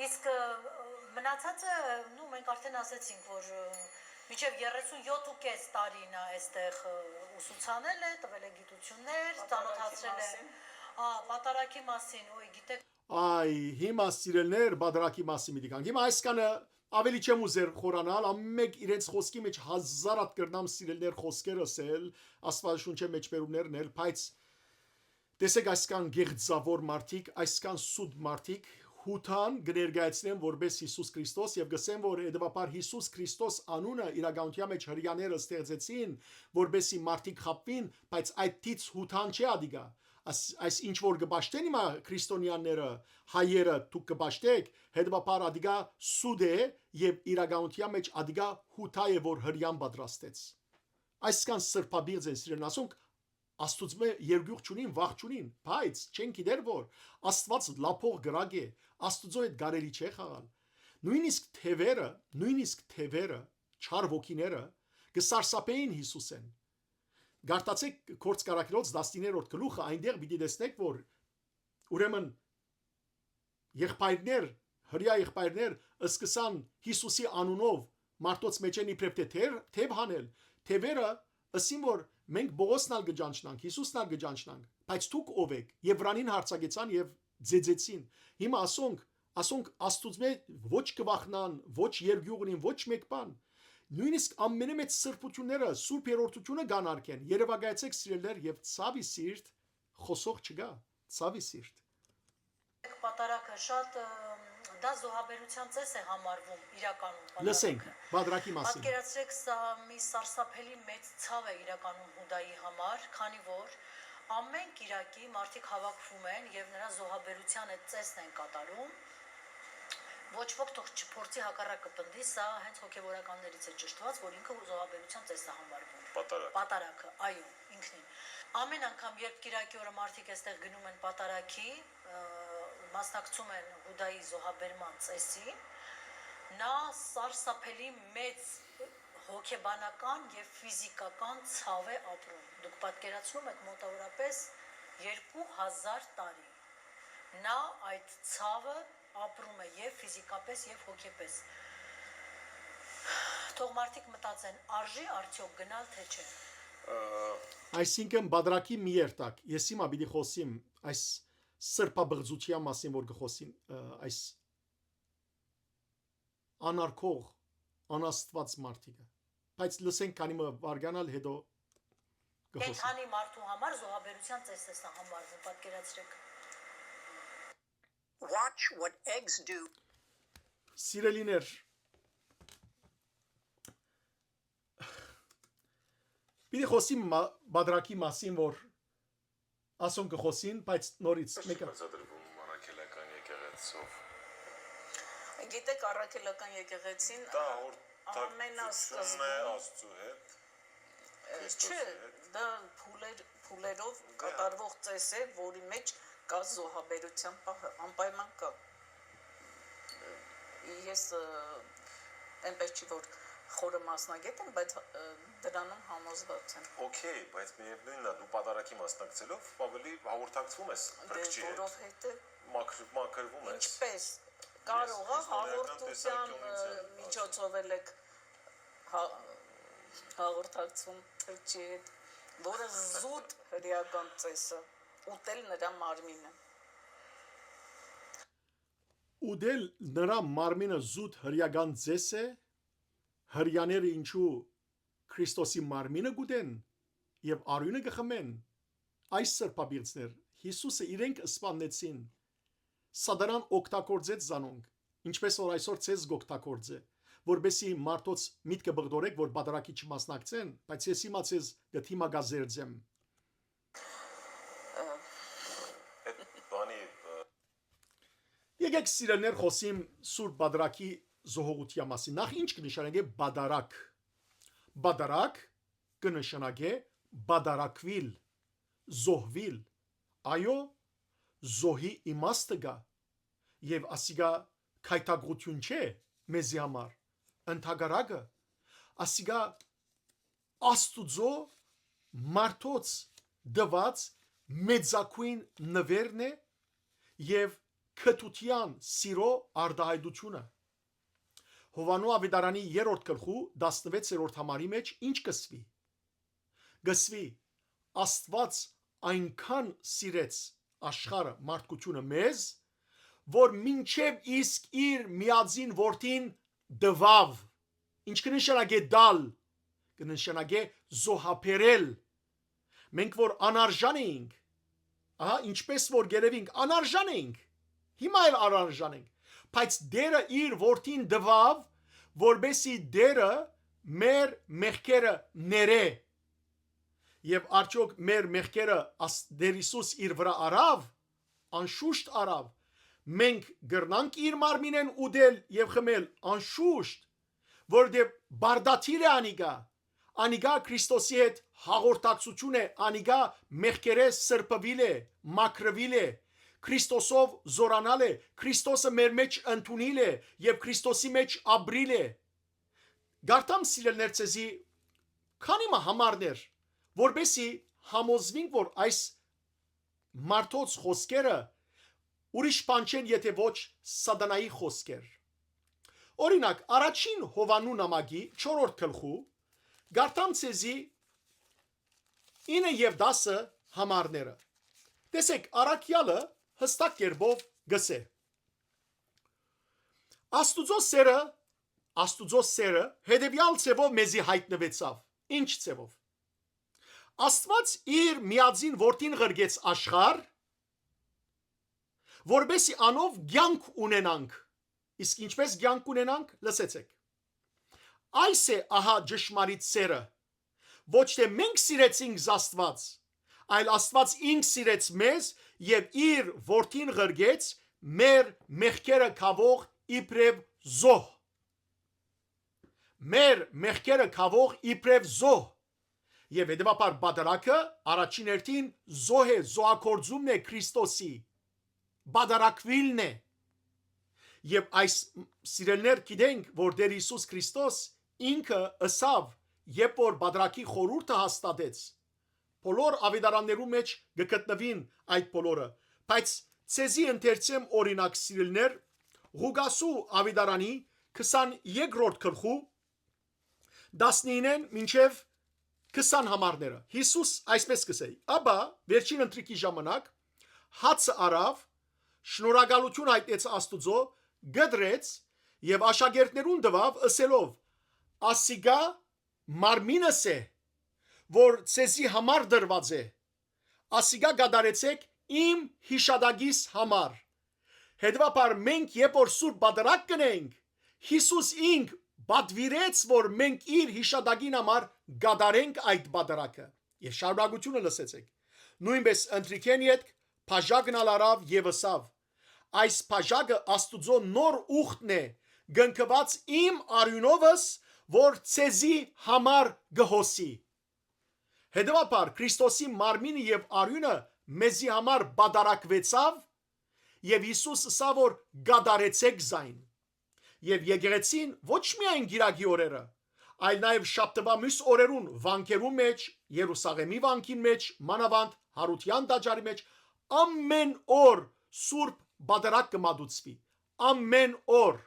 Իսկ մնացածը, նու մենք արդեն ասեցինք, որ մինչև 37.5 տարին է այստեղ ուսուցանել է, տվել է գիտություններ, ծանոթացրել է պատարագի մասին, ոյ գիտեք Այ, հիմա սիրելներ բادرակի մասին մի դիքանք։ Հիմա այսքանը ավելի չեմ ուզեր խորանալ, ամեկ իրենց խոսքի մեջ հազարատ կրնամ սիրելներ խոսքեր ասել, Աստվածաշունչի մեջ բերումներն էլ, բայց տեսեք այսքան գեղձավոր մարդիկ, այսքան սուտ մարդիկ հութան կներկայացնեն որպես Հիսուս Քրիստոս եւ գսեն որ հետեւաբար Հիսուս Քրիստոս անունը իրականության մեջ հрьяաները ստեղծեցին որպեսի մարդիկ խապվին, բայց այդ տից հութան չի ադիգա այս ինչ որ կբաշտեն հիմա քրիստոնյաները հայերը դուք կբաշտեք հետեւաբար ադիգա սուդ է եւ իրականության մեջ ադիգա հութա է որ հрьяան պատրաստեց այսքան սրբաբիղձ են սիրեն ասոնք Աստուծմե երկյուղ չունին, վախ չունին, բայց չեն գիտեր որ Աստված լափող գրագ է, Աստուծո հետ գարելի չէ խաղալ։ Նույնիսկ թևերը, չար ոգիները կսարսափեին Հիսուսեն։ Գարտացեք Գործ Կարաքելոց 19-րդ գլուխը, այնտեղ պիտի տեսնեք որ ուրեմն եղբայրներ, հрья եղբայրներ սկսան Հիսուսի անունով մարդոց մեջ են իբրև թև հանել, թևերը ասին որ մենք Բողոսնալ գճանչնանք, Հիսուսնալ գճանչնանք, բայց դուք ով եք, եւ վրանին հարցակեցան եւ ձեձեցին։ Հիմա ասոնք Աստուծմե ոչ կվախնան, ոչ երգյուղնին, ոչ մեկ բան։ Նույնիսկ ամենամեծ սրբությունները, սուրբ երրորդությունը գանարկեն։ Երևակայեցեք սիրելներ եւ ցավի սիրտ խոսող չկա, ցավի սիրտ։ Պատարագը շատ դա զոհաբերության ծես է համարվում իրականում Լսենք բادرակի մասին։ Պատկերացրեք սա մի սարսափելի մեծ ցավ է իրականում Հուդայի համար, քանի որ ամեն Կիրակի մարդիկ հավաքվում են եւ նրա զոհաբերության այդ ծեսն են կատարում։ Ոչ ոք թող չփորձի հակառակը պնդի, սա հենց հոգեվորականներից է ճշտված, որ ինքը զոհաբերության ծես է համարվում։ Պատարագը, այո, ինքնին։ Ամեն անգամ երբ Կիրակի օրը մարդիկ այստեղ գնում են պատարագի, մասնակցում են Հուդայի զոհաբերման ծեսին, նա սարսափելի մեծ հոգեբանական եւ ֆիզիկական ցավ է ապրում։ Դուք պատկերացնում եք մոտավորապես 2000 տարի։ Նա այդ ցավը ապրում է եւ ֆիզիկապես եւ հոգեպես։ Թող մարդիկ մտածեն, արժի արդյոք գնալ թե չէ։ Այսինքն բادرակի մի երթակ, ես հիմա պիտի խոսիմ այս սրբաբղծության մասին, որ կխոսին, այս անարքող, անաստված մարդիկը։ Բայց լսենք քանի վարգանալ հետո կխոսենք։ Կենդանի մարդու համար զոհաբերության ծես է սա համարվում, պատկերացրեք։ Watch what eggs do. Սիրելիներ, պիտի խոսիմ բادرակի մասին, որ ասոն կխոսին, բայց նորից մեկը Բացատրվում առաքելական եկեղեցով։ Գիտեք առաքելական եկեղեցին Դա ամենասկզբում է Աստծո հետ։ չէ, դա փուլերով կատարվող ծես է, որի մեջ կա զոհաբերության պահը, անպայման կա։ Ես այնպես չի որ խորը մասնագետ եմ, բայց դրանում համոզված եմ։ Okay, բայց միևնույնն է, դու պատարագի մասնակցելով ավելի հաղորդակցվում ես փրկչի հետ։ Որովհետև Մաքրվում ես։ ինչպես կարող է քրիստոնեական հաղորդության տեսանկյունից միջոցով եք հաղորդակցվում փրկչի հետ, որը զուտ հրեական ծեսը ուտել նրա մարմինը։ ուդել նրա մարմինը զուտ հրյական ձես է, հրյաները ինչու Քրիստոսի մարմինը գուտեն եւ արյունը կխմեն, այս սրբաբիղձներ Հիսուսը իրենք սպանեցին, սադանան օգտագործեց զանոնք, ինչպես որ այսօր ցեզ գօգտագործե, որբեսի մարդոց միտքը բղդորեք, որ բادرակի չմասնակցեն, բայց ես հիմա ցեզ գթիմագազերձեմ։ Բանի Եկեք սիրելներ խոսիմ Սուրբ բادرակի զոհողության մասին։ Նախ ինչ կնշանակե բادرակ։ Բادرակ կնշանակե բادرակվիլ, զոհվիլ։ Այո, զոհի իմաստը գա եւ ասիգա քայթագրություն չէ մեզի համար։ Ընթագարակը ասիգա Աստուծո մարդոց դված մեծակույն նվերն է եւ քթության սիրո արդահայտությունը։ Հովանու ավետարանի 3-րդ գլխու 16-րդ համարի մեջ ինչ կսվի։ Գսվի Աստված այնքան սիրեց աշխարհը մարդկությունը մեզ, որ մինչև իսկ իր միածին որդին դվավ։ Ինչ կնշանակե դալ, կնշանակե զոհաբերել։ Մենք որ անարժան էինք, ահա ինչպես որ գերևինք անարժան էինք, հիմա էլ անարժան ենք, բայց Տերը իր որդին դվավ, որբեսի Տերը մեր մեղքերը ներե։ Եվ արդյոք մեր մեղքերը Տեր Հիսուս իր վրա արավ, անշուշտ արավ։ Մենք գրնանք իր մարմինեն ուդել եւ խմել, անշուշտ, որովհետեւ բարդաթիր է անիգա Քրիստոսի հետ հաղորդակցություն է, անիգա մեղքերը սրբվել է, մաքրվել է, Քրիստոսով զորանալ է, Քրիստոսը մեր մեջ ընդունել է եւ Քրիստոսի մեջ ապրիլ է։ Գարտամ սիրելներ ցեզի քանի համարներ, որբեսի համոզվինք, որ այս մարդոց խոսքերը ուրիշ բան չեն, եթե ոչ սատանայի խոսքեր։ Օրինակ, առաջին Հովանու նամակի 4-րդ գլխու գարտամ ցեզի 9 եւ 10 համարները։ Տեսեք, առաքյալը հստակ կերպով գսե։ Աստուծո սերը հետևյալ ցևով մեզի հայտնվեցավ։ Ինչ ցևով։ Աստված իր միածին որդին ղրգեց աշխարհ, որբեսի անով կյանք ունենանք։ Իսկ ինչպես կյանք ունենանք, լսեցեք։ Այս է ահա ճշմարիտ սերը։ Ոչ թե մենք սիրեցինք Աստված, այլ Աստված ինքն սիրեց մեզ եւ իր որդին ղրգեց մեր մեղքերը կավող իբրև զոհ։ Մեր մեղքերը կավող իբրև զոհ։ Եվ հետևաբար բادرակը առաջին հերթին զոհ է, զոհակորձումն է Քրիստոսի։ Բادرակվիլն է։ Եվ այս սիրելներ գիտենք, որ Տեր Հիսուս Քրիստոս ինքը ըսավ, երբ որ բادرակի խորհուրդը հաստատեց, բոլոր ավետարաններու մեջ գտնվին այդ բոլորը, բայց ցեզի ընթերցեմ օրինակ սիրելներ Ղուկասու ավետարանի 22-րդ գլխու 19-ն մինչև 20 համարները։ Հիսուս այսպես կսեի. «Աբա վերջին ընտրիկի ժամանակ հացը արավ, շնորհակալություն հայտնեց Աստուծո, գդրեց եւ աշակերտներուն տվավ ըսելով. ասիգա մարմինս է, որ ցեզի համար դրված է, ասիգա գդարեցեք իմ հիշադակիս համար»։ Հետևաբար մենք երբ որ սուրբ բادرակ կնենք, Հիսուս ինք բադվիրեց, որ մենք իր հիշադակին համար գադարենք այդ բادرակը։ Եվ շարունակությունը լսեցեք։ Նույնպես ընտրիկեն յետ բաժակն արավ եւ ըսավ. այս բաժակը Աստուծո նոր ուխտն է, գնկված իմ արյունովս, որ ցեզի համար գհոսի։ Հետևաբար Քրիստոսի մարմինը եւ արյունը մեզի համար բادرակվեցավ եւ Հիսուս ըսավ, որ գադարեցեք զայն։ Եվ եկեղեցին ոչ միայն գիրագի օրերը, այլ նաև շաբթվա մյուս օրերուն վանքերու մեջ, Երուսաղեմի վանքին մեջ, մանավանդ Հարության տաճարի մեջ ամեն օր սուրբ բادرակ կմատուցվի, ամեն օր։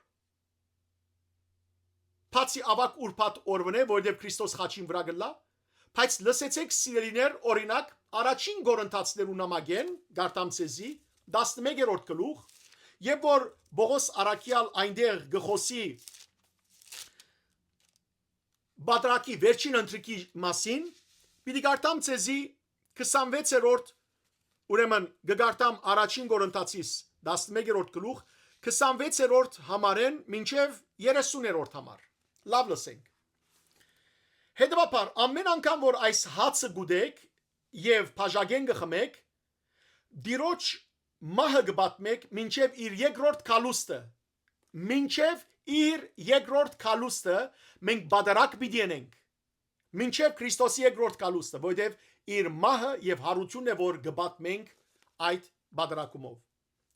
Բացի ավակ ուրբաթ օրվն է, որովհետև Քրիստոս խաչին վրա գլա, բայց լսեցեք սիրելիներ, օրինակ առաջին Կորինթացիներու նամակեն գարտամ ցեզի 11-րդ գլուխ, երբ որ Բողոս առաքյալ այնտեղ գխոսի բادرակի վերջին ընտրիկի մասին, պիտի գարտամ ցեզի 26-րդ, ուրեմն գարտամ առաջին Կորինթացիս 11-րդ գլուխ 26-րդ համարեն մինչև 30-րդ համար։ Լավ լսենք։ Հետևաբար ամեն անգամ որ այս հացը գուտեք եւ բաժակեն գխմեք, դիրոջ մահը գբատմեք մինչև իր երկրորդ կալուստը։ Մինչև իր երկրորդ կալուստը մենք բادرակ պիտի ենք։ Մինչև Քրիստոսի երկրորդ կալուստը, որովհետև իր մահը եւ հարությունն է, որ գբատմենք այդ բادرակումով։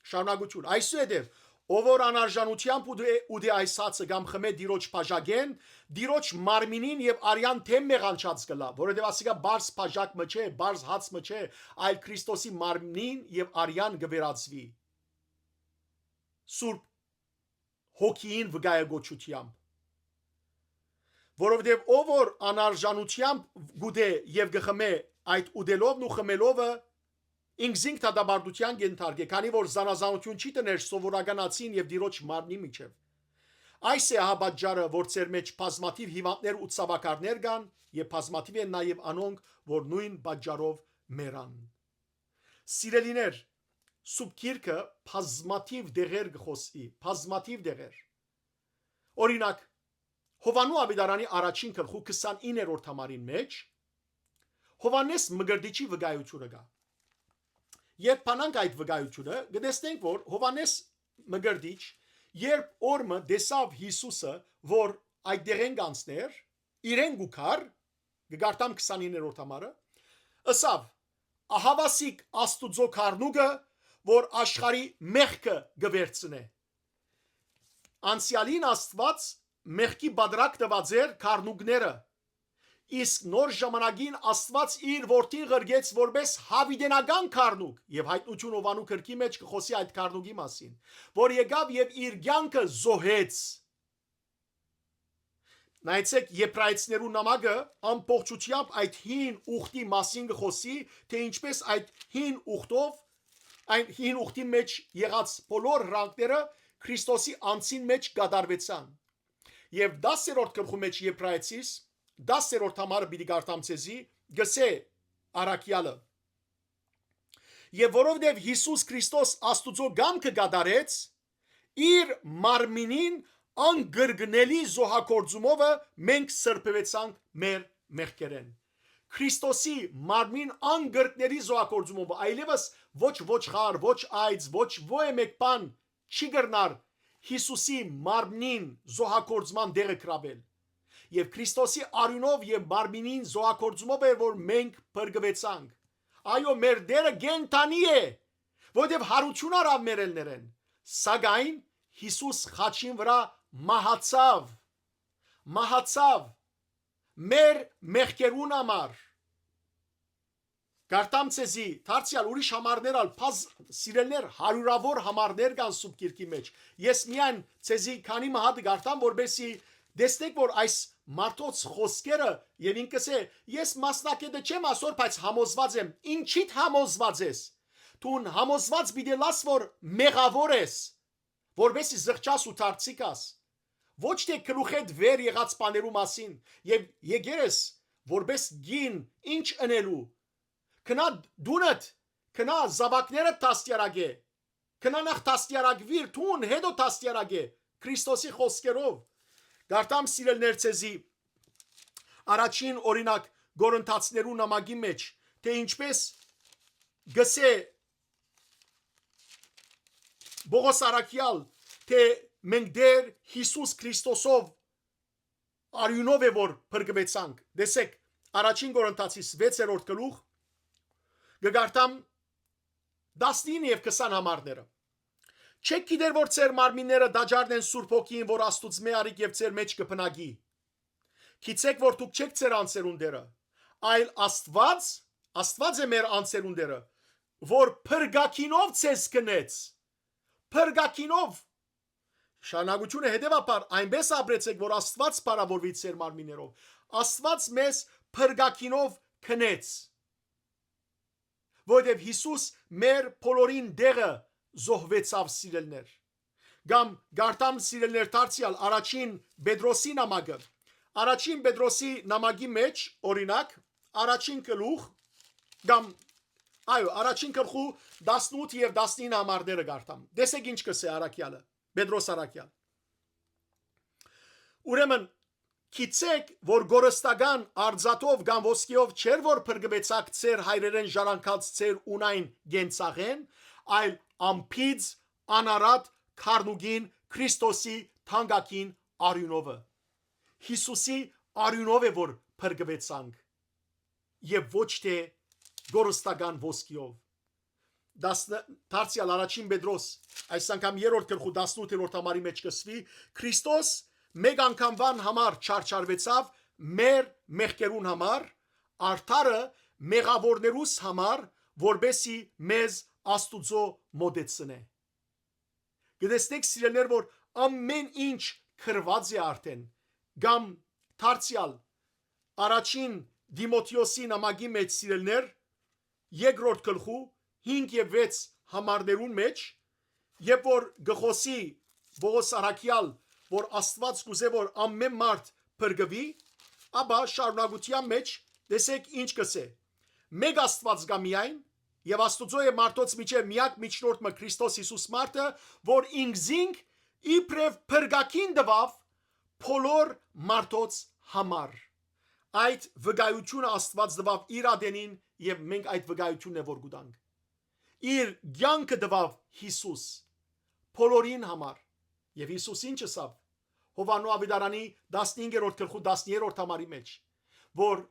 Շարունակություն։ Այսուհետև ով որ անարժանությամբ ու դե այս հացը կամ խմե դիրոջ բաժագեն, դիրոջ մարմինին եւ արյան թեմ մեղանչած գլա, որովհետեւ ասիկա բարձ բաժակ մը չէ, բարձ հաց մը չէ, այլ Քրիստոսի մարմինին եւ արյան գվերածվի։ Սուրբ հոգին վգայագոչությամբ։ Որովհետեւ ով որ անարժանությամբ գուդե եւ գխմե այդ ուդելովն ու խմելովը ինքզինք դադարդության գենթարգե, քանի որ զանազանություն չի տներ սովորականացին եւ դիրոջ մարմնի միջև։ Այս է հաբաճարը, որ ծեր մեջ բազմաթիվ հիվանդներ ու ցավակարներ կան եւ բազմաթիվ են նաեւ անոնք, որ նույն բաճարով մեռան։ Սիրելիներ, Սուրբ Գիրքը բազմաթիվ դեղեր գխոսի, բազմաթիվ դեղեր։ Օրինակ, Հովանու Ավետարանի առաջին գլխու 29-րդ համարին մեջ Հովանես Մգրդիչի վկայությունը կա։ Երբ բանանք այդ վկայությունը, գտեսնենք, որ Հովանես Մգրդիչ, երբ օրը դեսավ Հիսուսը, որ այդ դեղեն կանցներ, իրեն գուքար, գարտամ 29-րդ համարը, ըսավ, ահավասիկ Աստուծո քարնուգը, որ աշխարի մեղքը գվերցնե։ Անցյալին Աստված մեղքի բادرակ տված էր քարնուգները, իսկ նոր ժամանակին Աստված իր որդին ղրգեց որպես հավիտենական քարնուկ եւ հայտնություն Հովանու քրքի մեջ կխոսի այդ քարնուկի մասին, որ եկավ եւ իր կյանքը զոհեց։ Նայեցեք Եբրայեցիներու նամակը ամբողջությամբ այդ հին ուխտի մասին կխոսի, թե ինչպես այդ հին ուխտով, այն հին ուխտի մեջ եղած բոլոր հրանքները Քրիստոսի անձին մեջ կատարվեցան։ Եվ 10-րդ գլխու մեջ Եբրայեցիս 10-րդ համարը պիտի գարտամ ցեզի գսե արաքյալը եւ որովհետեւ Հիսուս Քրիստոս Աստուծո գամքը կատարեց իր մարմինին անգրգնելի զոհակորձումով մենք սրբվեցանք մեր մեղքերեն Քրիստոսի մարմին անգրգնելի զոհակորձումով այլևս ոչ ոչխար ոչ այծ ոչ ոյ մեկ բան չի գրնար Հիսուսի մարմնին զոհակորձման դերը կրավել եւ Քրիստոսի արյունով եւ մարմինին զոհակորձումով էր որ մենք բրգվեցանք այո մեր դերը գենտանի է որովհետեւ հարություն արավ մեր ելներեն սակայն Հիսուս խաչին վրա մահացավ մեր մեղքերուն համար Գարտամ ցեզի դարձյալ ուրիշ համարներ ալ փազ սիրելներ հարյուրավոր համարներ կան Սուրբ Գիրքի մեջ ես միայն ցեզի քանի մահատ գարտամ որբեսի դեսնեք որ այս մարդոց խոսքերը եւ ինքս է ես մասնակետը չեմ ասոր բայց համոզված եմ ինչիդ համոզված ես դու համոզված բիդելաս որ մեղավոր ես որբեսի զղջաս ու դարձիկաս ոչ թե գլուխդ վեր եղած բաներու մասին եւ եկերես որբես գին ինչ ընելու կնա դունդ կնա զավակները տաստիարագե կնա նախ տաստիարագվիր տուն հետո տաստիարագե Քրիստոսի խոսքերով գարտամ սիրելներ ցեզի առաջին օրինակ Գորընթացներու նամակի մեջ թե ինչպես գսե Բողոս արաքյալ թե մենք դեր Հիսուս Քրիստոսով արյունով է որ բրգվեցանք դեսեք առաջին Գորընթացիս 6-րդ գլուխ գարտամ 19 եւ 20 համարները Չեք գիտեր որ ծեր մարմինները դաջարն են Սուրբ Հոգին որ Աստուծո արիկ եւ ծեր մեջ կփնագի Գիտեք որ դուք չեք ծեր անցերունդերը այլ Աստված է մեր անցերունդերը որ փրկակինով ցես կնեց փրկակինով շանագությունը հետեւաբար այնպես ապրեցեք որ Աստված բարավորվի ծեր մարմիններով Աստված մեզ փրկակինով կնեց Որովհետև Հիսուս մեր բոլորին դեղը զոհվեցավ սիրելներ Գամ գարտամ սիրելներ դարձյալ առաջին Պետրոսի նամակը առաջին Պետրոսի նամակի մեջ օրինակ առաջին գլուխ գամ այո առաջին գլխու 18 եւ 19 համարները գարտամ դեսեք ինչ կսե արաքյալը Պետրոս արաքյալ Ուրեմն Գիտեք, որ գորստական արձատով կամ ոսկիով չեր որ փրկվեցաք ծեր հայրերեն ժառանգած ծեր ունայն գենցաղեն, այլ ամփից անարատ քարնուգին Քրիստոսի թանկագին արյունովը։ Հիսուսի արյունով է որ փրկվեցանք եւ ոչ թե գորստական ոսկիով։ դարձյալ առաջին Պետրոս այս անգամ 3-րդ գլխու 18-րդ համարի մեջ կսվի Քրիստոս մեկ անգամվան համար չարչարվեցավ մեր մեղքերուն համար արդարը մեղավորներուս համար որբեսի մեզ Աստուծո մոդեցնե գտեսնեք սիրելիներ որ ամեն ինչ քրված է արդեն գամ դարձյալ առաջին Դիմոթեոսի նամակի մեջ սիրելիներ երկրորդ գլխու 5 եւ 6 համարներուն մեջ երբ որ գխոսի Պողոս Արաքյալ որ Աստված կուզե որ ամեն մարդ փրկվի ապա շարունակության մեջ տեսեք ինչ կսե մեկ Աստված գա միայն եւ Աստուծո եւ մարդոց միջեւ միակ միջնորդը Քրիստոս Հիսուս մարդը որ ինքզինք իբրև փրկակին դվավ բոլոր մարդոց համար այդ վկայությունը Աստված դվավ իր ադենին եւ մենք այդ վկայությունն է որ գուտանք իր ցանկը դվավ Հիսուս բոլորին համար եւ Հիսուս ինչ ասավ Հովանու Ավետարանի 15-րդ գլխու 10-րդ համարի մեջ որ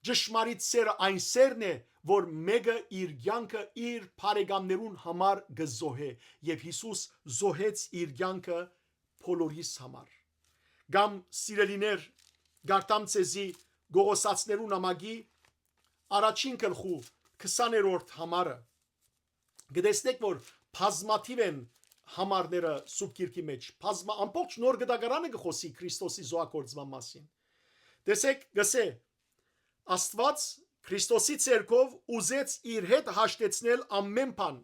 ճշմարիտ սերը այն սերն է որ մեկը իր ցանկը իր բարեկամներուն համար գզոհե եւ Հիսուս զոհեց իր ցանկը բոլորիս համար գամ սիրելիներ գարտամ ցեզի գողոսացներու նամակի առաջին գլխու 20-րդ համարը գտեսնեք որ բազմաթիվ են համարները սուրբ գիրքի մեջ բազմա ամբողջ նոր գդագարանը գխոսի Քրիստոսի զոհակործման մասին տեսեք գսե Աստված Քրիստոսի ցերկով ուզեց իր հետ հաշտեցնել ամեն բան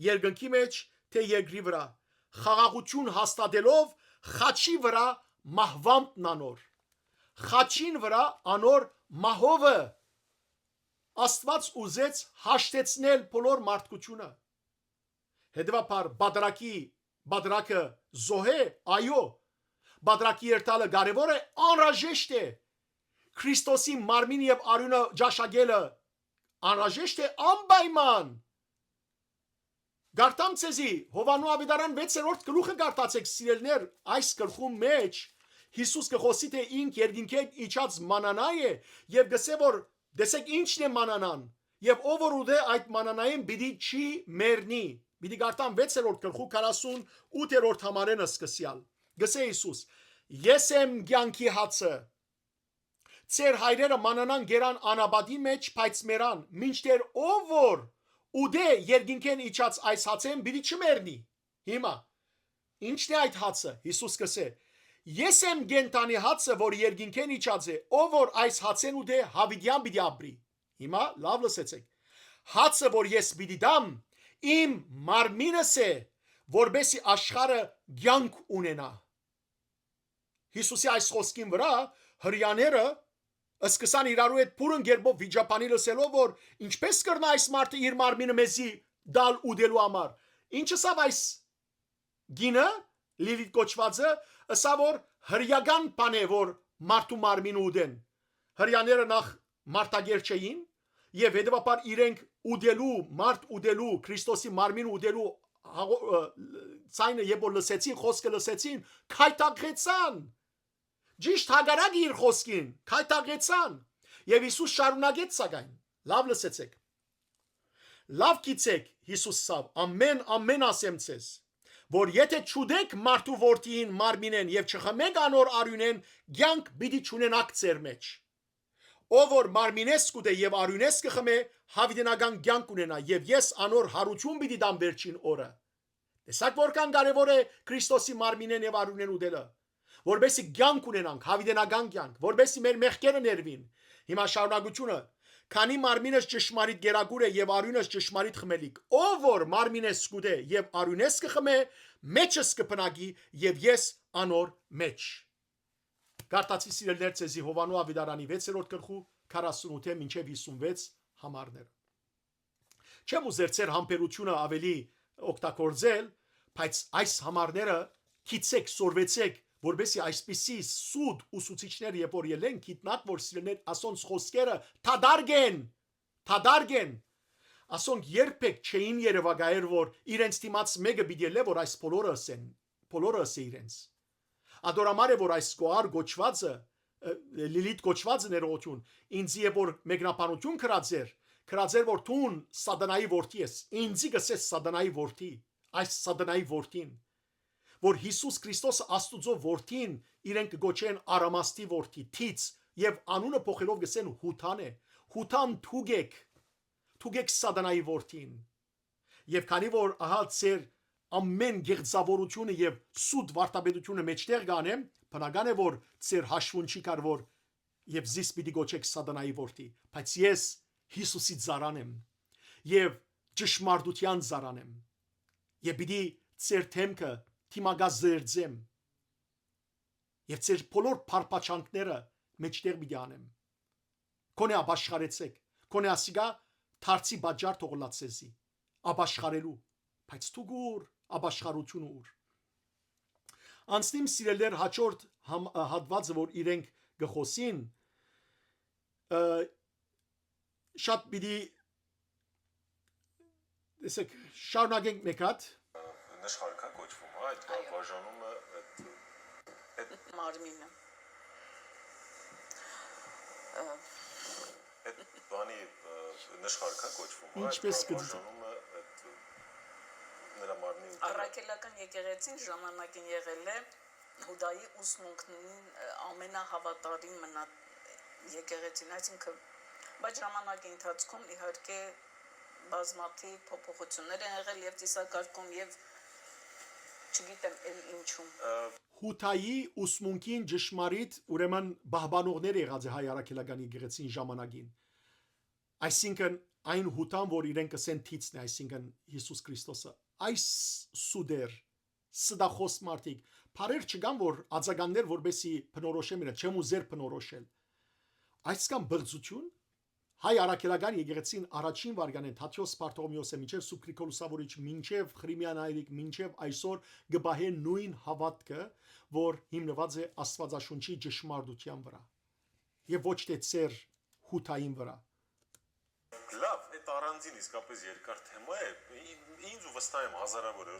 երկնքի մեջ թե երկրի վրա խաղաղություն հաստատելով խաչի վրա մահվանտն անոր խաչին վրա անոր մահովը Աստված ուզեց հաշտեցնել բոլոր մարդկությունը հետևաբար բادرակը զոհե այո բادرակի երթալը կարևոր է անհրաժեշտ է Քրիստոսի մարմինը եւ արյունը ճաշակելը անհրաժեշտ է անպայման Գարտամ ցեզի Հովանու Ավետարան 6-րդ գլուխը գարտացեք սիրելներ այս գլխում մեջ Հիսուս կխոսի թե ինք երկինքեն իջած մանանա է եւ գսե որ դեսեք ինչն է մանանան եւ ով որ ուդե այդ մանանային պիտի չի մեռնի պիտի գարտամ 6-րդ գլխու 48-րդ համարենը սկսյալ գսե Հիսուս ես եմ ցանկի հացը Ձեր հայրերը մանանան գերան անաբադի մեջ բայց մերան մինչդեռ ով որ ուդե երկինքեն իջած այս հացեն պիտի չմեռնի հիմա ինչն է այդ հացը Հիսուս կսե Ես եմ գենտանի հացը որ երկինքեն իջած է ով որ այս հացեն ուդե հավիդյան պիտի ապրի հիմա լավ լսեցեք հացը որ ես պիտի դամ իմ մարմինս է որբեսի աշխարհը ցանկ ունենա Հիսուսի այս խոսքին վրա հрьяաները Սկսան իրարու հետ փուրն գերբով վիճապանի լսելով որ ինչպես կրնա այս մարդը իր մարմինը մեզի դալ ուդելու համար ինչը սավ այս գինը լիլիթ կոչվածը ասա որ հրյական բան է որ մարդու մարմինը ուդեն հрьяաները նախ մարտագեր չէին եւ հետեւաբար իրենք ուդելու մարդ ուդելու Քրիստոսի մարմինը ուդելու ցայնը երբ որ լսեցին խոսքը լսեցին քայտակղեցան Ճիշտ հագարակ իր խոսքին քայտակեցան եւ Հիսուս շարունակեց սակայն լավ լսեցեք լավ գիտեք Հիսուսով ամեն ասեմ ցես որ եթե ճուդեք մարդու որդին մարմինեն եւ չխմեք անոր արյունեն ցանկ պիտի ճունենաք ձեր մեջ ով որ մարմինես կուտե եւ արյունես կխմե հավիտենական ցանկ ունենա եւ ես անոր հարություն պիտի դամ վերջին օրը տեսակ որքան կարեւոր է Քրիստոսի մարմինեն եւ արյունեն ուտելը որբեսի ցանկ ունենանք հավիտենական ցանկ որբեսի մեր մեղքերը ներվին հիմա շարունակությունը քանի մարմինս ճշմարիտ գերագուր է եւ արյունս ճշմարիտ խմելիք ով որ մարմինս կուտե եւ արյունս կխմե մեջս կփնագի եւ ես անոր մեջ Գարտացի սիրելներ ցեզի Հովանու Ավետարանի 6-րդ գլխու 48-ը մինչեւ 56 համարները Չեմ ուզեր ծեր համբերությունը ավելի օգտագործել բայց այս համարները քիծեք սորվեցեք որբեսի այսպիսի սուդ ուսուցիչներ երբ որ ելեն գիտնակ որ սիրելներ ասոնց խոսքերը թադարգեն ասոնք երբեք չէին երևակայել որ իրենց դիմաց մեկը պիտի լե որ այս բոլորը ասե իրենց ադորամար է որ այս գոար գոչվածը լիլիթ գոչվածը ներողություն ինձ երբ որ մեկնաբանություն կրած էր քրաձեր որ տուն սատանայի որդի ես, ինձի գսես սատանայի որդի, այս սատանայի որդին, որ Հիսուս Քրիստոսը Աստուծո որդին իրենք կգոչեն Արամաստի որդի, թից եւ անունը փոխելով գսեն Հութան է, Հութան թուգեք սատանայի որդին։ Եվ քանի որ ահա ծեր ամեն գեղձավորությունը եւ սուտ վարտաբեդությունը մեջտեղ գանեմ, բնական է որ ծեր հաշվուն չի կար որ եւ զիս պիտի գոչեք սատանայի որդի, բայց ես Հիսուսի ծառան եմ եւ ճշմարտության ծառան եմ եւ պիտի ծեր թեմքը թիմագազերձեմ եւ ծեր բոլոր փարփաչանքները մեջտեղ պիտի անեմ կոնե ապաշխարեցեք կոնե ասիգա թարցի բաժար թողլացեզի ապաշխարելու բայց դուգուր ապաշխարությունը ուր անցնիմ սիրելեր հաջորդ հատվածը որ իրենք գխոսին շատ պիտի տեսեք շարունակենք մեկ հատ Նշխարքա կոչվում, հա, այդ բաժանումը այդ մարմինը այդ բանի նշխարքա կոչվում, հա, Ինչպես այդ բաժանումը այդ նրա մարմնի առաքելական եկեղեցին ժամանակին եղել է Հուդայի ուսմունքներին ամենահավատարիմ մնա եկեղեցին, այսինքն բայց ժամանակի ընթացքում իհարկե բազմաթիվ փոփոխություններ են եղել եւ ծիսակարգում եւ չգիտեմ ինչու Հութայի ուսմունքին ճշմարիտ ուրեմն բահբանողներ եղած է հայ առաքելական եկեղեցին ժամանակին այսինքն այն հութան որ իրենք ասեն թիցն է այսինքն Հիսուս Քրիստոսը այս սուդեր սդախոս մարդիկ բարեր չգան որ ածականներ որբեսի փնորոշեմ իրը չեմ ուզեր փնորոշել այս կամ բրձություն հայ առաքելական եկեղեցին առաջին վարկանեն Թաթեոս Պարտողոմեոսը մինչև Սուբկրիկոլուսավորիչ մինչև Խրիմյան այրիկ մինչև այսօր գբահեն նույն հավատքը որ հիմնված է Աստվածաշունչի ճշմարտության վրա եւ ոչ թե ծեր հութային վրա լավ այդ առանձին իսկապես երկար թեմա է ինձ ու վստահ եմ հազարավոր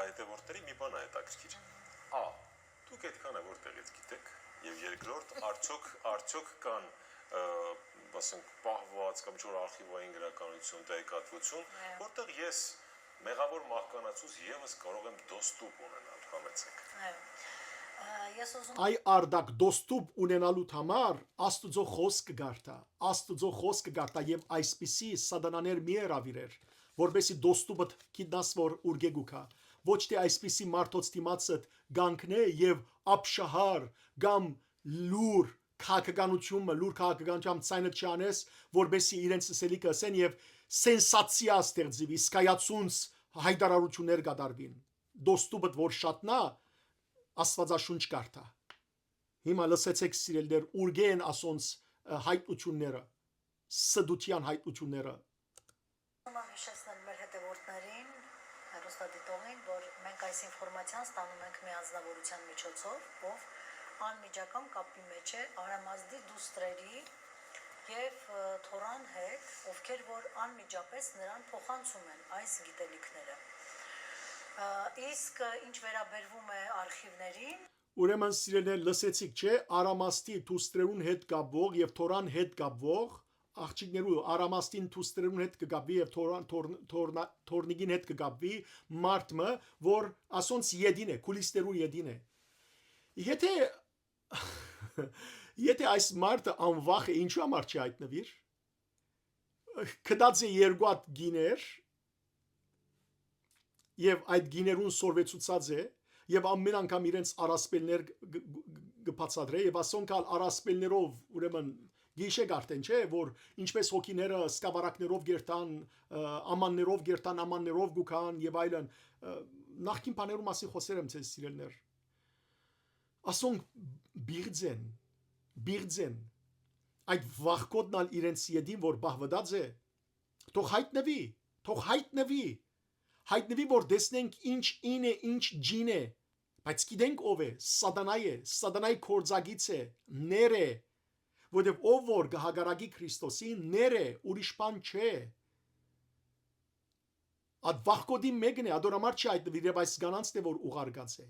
այդտեղորտերի մի բան է հետաքրքիր ա դուք այդքանը որտեղից գիտեք եւ երկրորդ արդյոք կան ասենք պահված կամ չոր արխիվային գրականություն տեղեկատվություն որտեղ ես մեղավոր մահկանացուց եւս կարող եմ դոստուպ ունենալ համեցեք Ես ուզում այ արդակ դոստուպ ունենալու համար Աստուծո խոսքը գարտա եւ այսպիսի սատանաներ մի հրավիրեր որբեսի դոստուպը գիտնաս որ ուրգեգուքա ոչ թե այսպիսի մարդոց դիմացը գանքնե եւ ապշահար կամ լուր քաղաքականությամբ ցայնը չանես որբեսի իրենց սելիկը ասեն եւ սենսացիա ստեղծվի սկայացունց հայտարարություններ կատարվին դոստուպը որ շատնա Աստվածաշունչ կարդա հիմա լսեցեք սիրելիներ ուրգեն ասոնց հայտությունները սդության հայտությունները հիշեցնել մեր հետևորդներին հեռուստադիտողին որ մենք այս ինֆորմացիան ստանում ենք մի անձնավորության միջոցով ով անմիջական կապի մեջ է Արամազդի դուստրերի եւ Թորան հետ ովքեր որ անմիջապես նրան փոխանցում են այս գիտելիքները իսկ ինչ վերաբերվում է արխիվներին ուրեմն սիրելիներ լսեցիք չէ Արամաստի դուստրերուն հետ կապվող եւ Թորան հետ կապվող աղջիկներու Արամաստին դուստրերուն հետ կգապվի եւ Թորնիգին հետ կգապվի մարդը որ ասոնց յեդին է քուլիստերու յեդին է Եթե այս մարդը անվախ է ինչու համար չի հայտնվիր կդած է երկու հատ գիներ եւ այդ գիներուն սորվեցուցած է եւ ամեն անգամ իրենց արասպելներ գբացադրե եւ ասոնքալ արասպելներով ուրեմն գիշեկ արդեն չէ որ ինչպես հոգիները սկավառակներով գերտան ամաններով գուքան եւ այլն նախքին բաներու մասին խոսեր եմ ցես սիրելներ ասոնք բիղձեն այդ վախկոտնալ իրենց յեդին որ բահվդած է թող հայտնվի որ տեսնենք ինչ ին է ինչ ջին է բայց գիտենք ով է սատանայի կորձագից է ներ է որովհետև ով որ գահագարագի Քրիստոսին ներ է ուրիշ բան չէ այդ վախկոդի մեկն է ադորամար չի հայտնվի եւ այս գանանցն է որ ուղարկած է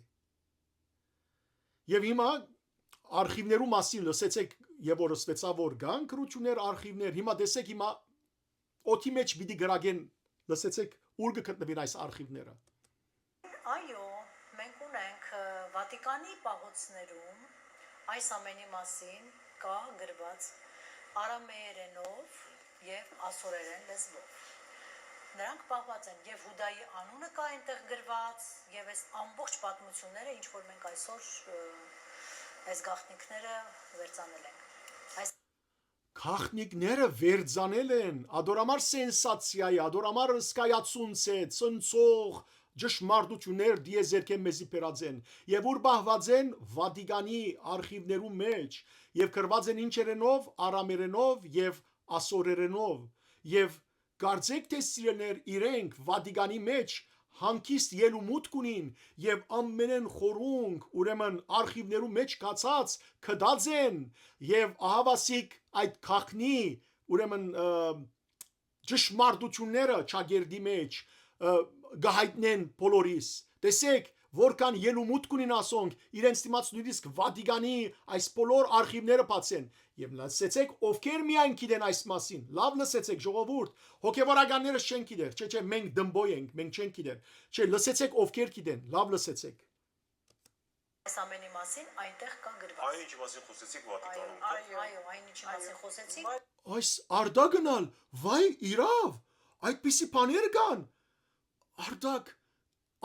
եւ հիմա արխիվներու մասին լսեցեք եւ որ ըսվեցա որ կան քրություններ արխիվներ հիմա տեսեք հիմա օթի մեջ պիտի գրագեն, լսեցեք, ուր կգտնվին այս արխիվները։ Այո, մենք ունենք Վատիկանի պահոցներում այս ամենի մասին կա գրված արամեերենով եւ ասորերեն լեզվով։ Նրանք պահված են եւ Հուդայի անունը կա այնտեղ գրված եւ այս ամբողջ պատմությունները, ինչ որ մենք այսօր այս գաղտնիքները վերցանել ենք։ Այս Քաղտնիկները վերցանել են, ադորամար սենսացիա է, ադորամար սկայացունց է, ցնցող ճշմարտություններ դիեզերքե մեզի պերած են եւ ուր բահված են Վատիկանի արխիվներու մեջ եւ գրված են ինչերենով, արամերենով եւ ասորերենով եւ կարծեք թե սիրելներ իրենք Վատիկանի մեջ հանկիստ ելումուտ կունին եւ ամենեն խորունգ ուրեմն արխիվներու մեջ կացած կդած են եւ ահավասիկ այդ քաղնի ուրեմն ճշմարտությունները ճագերդի մեջ գահիտնեն բոլորիս տեսեք որքան ելումուտ կունին ասոնք իրենց դիմաց նույնիսկ Վատիկանի այս բոլոր արխիվները բացեն եւ լսեցեք ովքեր միայն գիտեն այս մասին լավ լսեցեք ժողովուրդ հոգեվորականները չեն գիտեր չէ մենք դմբոյ ենք մենք չենք գիտեր չէ լսեցեք ովքեր գիտեն լավ լսեցեք այս ամենի մասին այնտեղ կա գրված։ Այն ինչի մասին խոսեցիք Վատիկանում։ Այո, այն ինչի մասին խոսեցիք։ այս արդագնալ վայ իրավ այդպիսի բաներ կան արդակ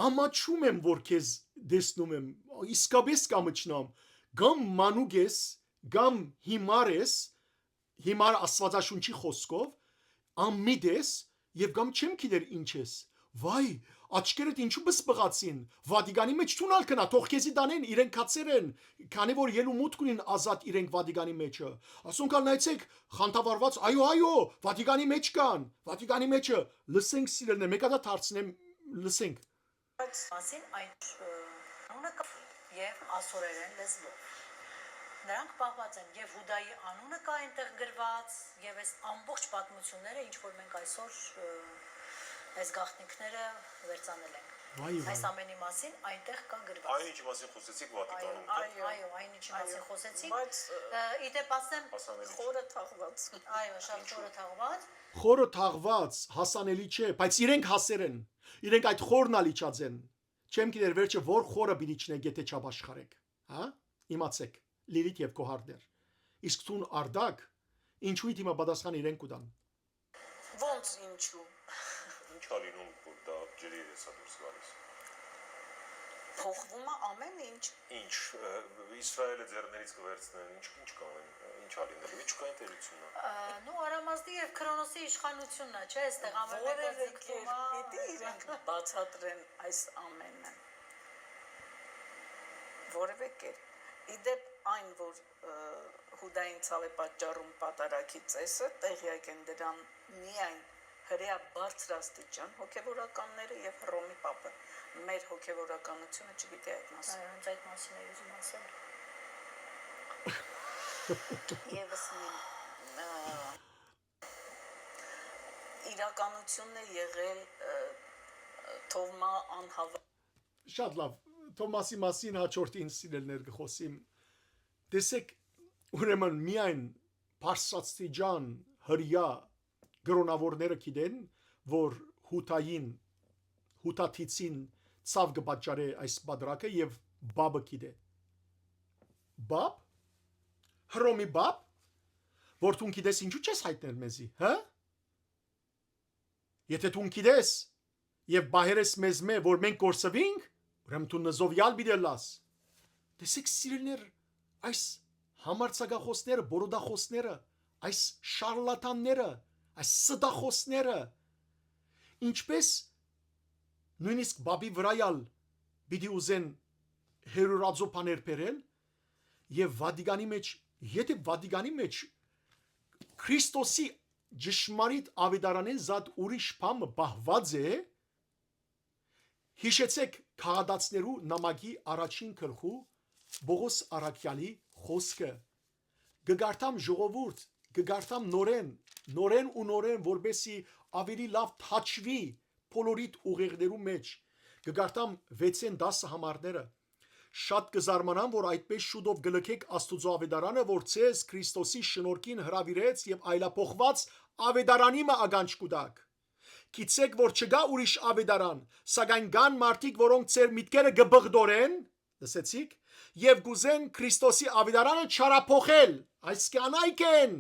ամաչում եմ որ քեզ դեսնում եմ իսկապես կամչնամ գամ մանուգես գամ հիմար աստվածաշունչի խոսքով ամիդես եւ գամ չեմ գիտեր ինչ ես վայ աչքերդ ինչու բսբղացին Վատիկանի մեջ տունալ կնա թող քեզի դանեն իրենք կացեր են քանի որ ելումուտ կունին ազատ իրենք Վատիկանի մեջը ասոնք նայեցեք խանթավարված այո Վատիկանի մեջ կան Վատիկանի մեջը լսենք սիրելներ մեկը դա դարձնեմ լսենք Մասին այն անունը կա եւ ասորերեն լեզվով նրանք պահված են եւ Հուդայի անունը կա այնտեղ գրված եւ այս ամբողջ պատմությունները ինչ որ մենք այսօր այս գաղտնիքները վերցանել ենք այս ամենի մասին այնտեղ կա գրված Այն ինչի մասին խոսեցիք Վատիկանում։ այո այն ինչի մասին խոսեցիք իդեպ ասեմ խորը թաղված այո շատ խորը թաղված խորը թաղված հասանելի չէ բայց իրենք հասեր են իրենք այդ խորն ալիչած են չեմ գիտեր վերջը որ խորը պիտի չնեք եթե չապաշխարեք հա իմացեք լիրիկ եւ կոհարդեր իսկ ցուն արդակ ինչու դիմա պատասխան իրենք կուտան ոնց ինչու Ինչ ա լինում որ դա ջրի հեսա դուրս գալիս։ փոխվում է ամեն ինչ Ինչ Իսրայելը ձեռներից կվերցնեն, ինչ կանեն, ինչ ա լինելու, ինչ կային տերությունն է։ նու Արամազդի եւ Քրոնոսի իշխանությունն է չէ այստեղ ամենը ձգտում է Պիտի իրենք բացատրեն այս ամենը որևէ կերպ իդեպ այն որ Հուդային ցավե պատճառում պատարակի ծեսը տեղյակ են դրան միայն հրեա բարձրաստիճան հոգևորականները եւ Հռոմի պապը մեր հոգևորականությունը չգիտի այդ մասին այո հենց այդ մասին է ուզում ասել Եվս իրականությունն է եղել Թովմա անհավատ շատ լավ Թոմասի մասին հաջորդին սիրելներ կխոսիմ տեսեք ուրեմն միայն բարձրաստիճան հրյա գրոնավորները գիտեն որ հութաթիցին ցավ կբաճարե այս բادرակը եւ բաբը գիտե բաբ հռոմի բաբ որ դու գիտես ինչու չես հայտնել մեզի հա եթե դու գիտես եւ բահերես մեզ մե որ մենք կորսվինք ուրեմն դու նզովյալ բիդելաս տեսեք սիրելներ այս համարցակախոսները բորոդախոսները այս շարլատանները այս սդախոսները ինչպես նույնիսկ բաբի վրայալ պիտի ուզեն հերուրաձո բաներ բերել եւ Վատիկանի մեջ եթե Վատիկանի մեջ Քրիստոսի ճշմարիտ ավետարանեն զատ ուրիշ բան բահված է հիշեցեք քաղաքացիներու նամակի առաջին գլխու Բողոս Արաքյալի խոսքը գգարտամ ժողովուրդ գգարտամ նորեն ու նորեն որբեսի ավելի լավ թաչվի բոլորիդ ուղեղներու մեջ գգարտամ 6-10 համարները շատ կզարմանամ, որ այդպես շուտով գլքեք Աստուծո ավետարանը, որ ցես Քրիստոսի շնորհքին հրավիրեց եւ այլափոխված ավետարանի մը ագանջ կուտակ։ Գիտեք, որ չկա ուրիշ ավետարան, սակայն կան մարդիկ, որոնք ծեր միտքերը գբղդորեն, լսեցիք, եւ գուզեն Քրիստոսի ավետարանը չարափոխել, այս կանայք են։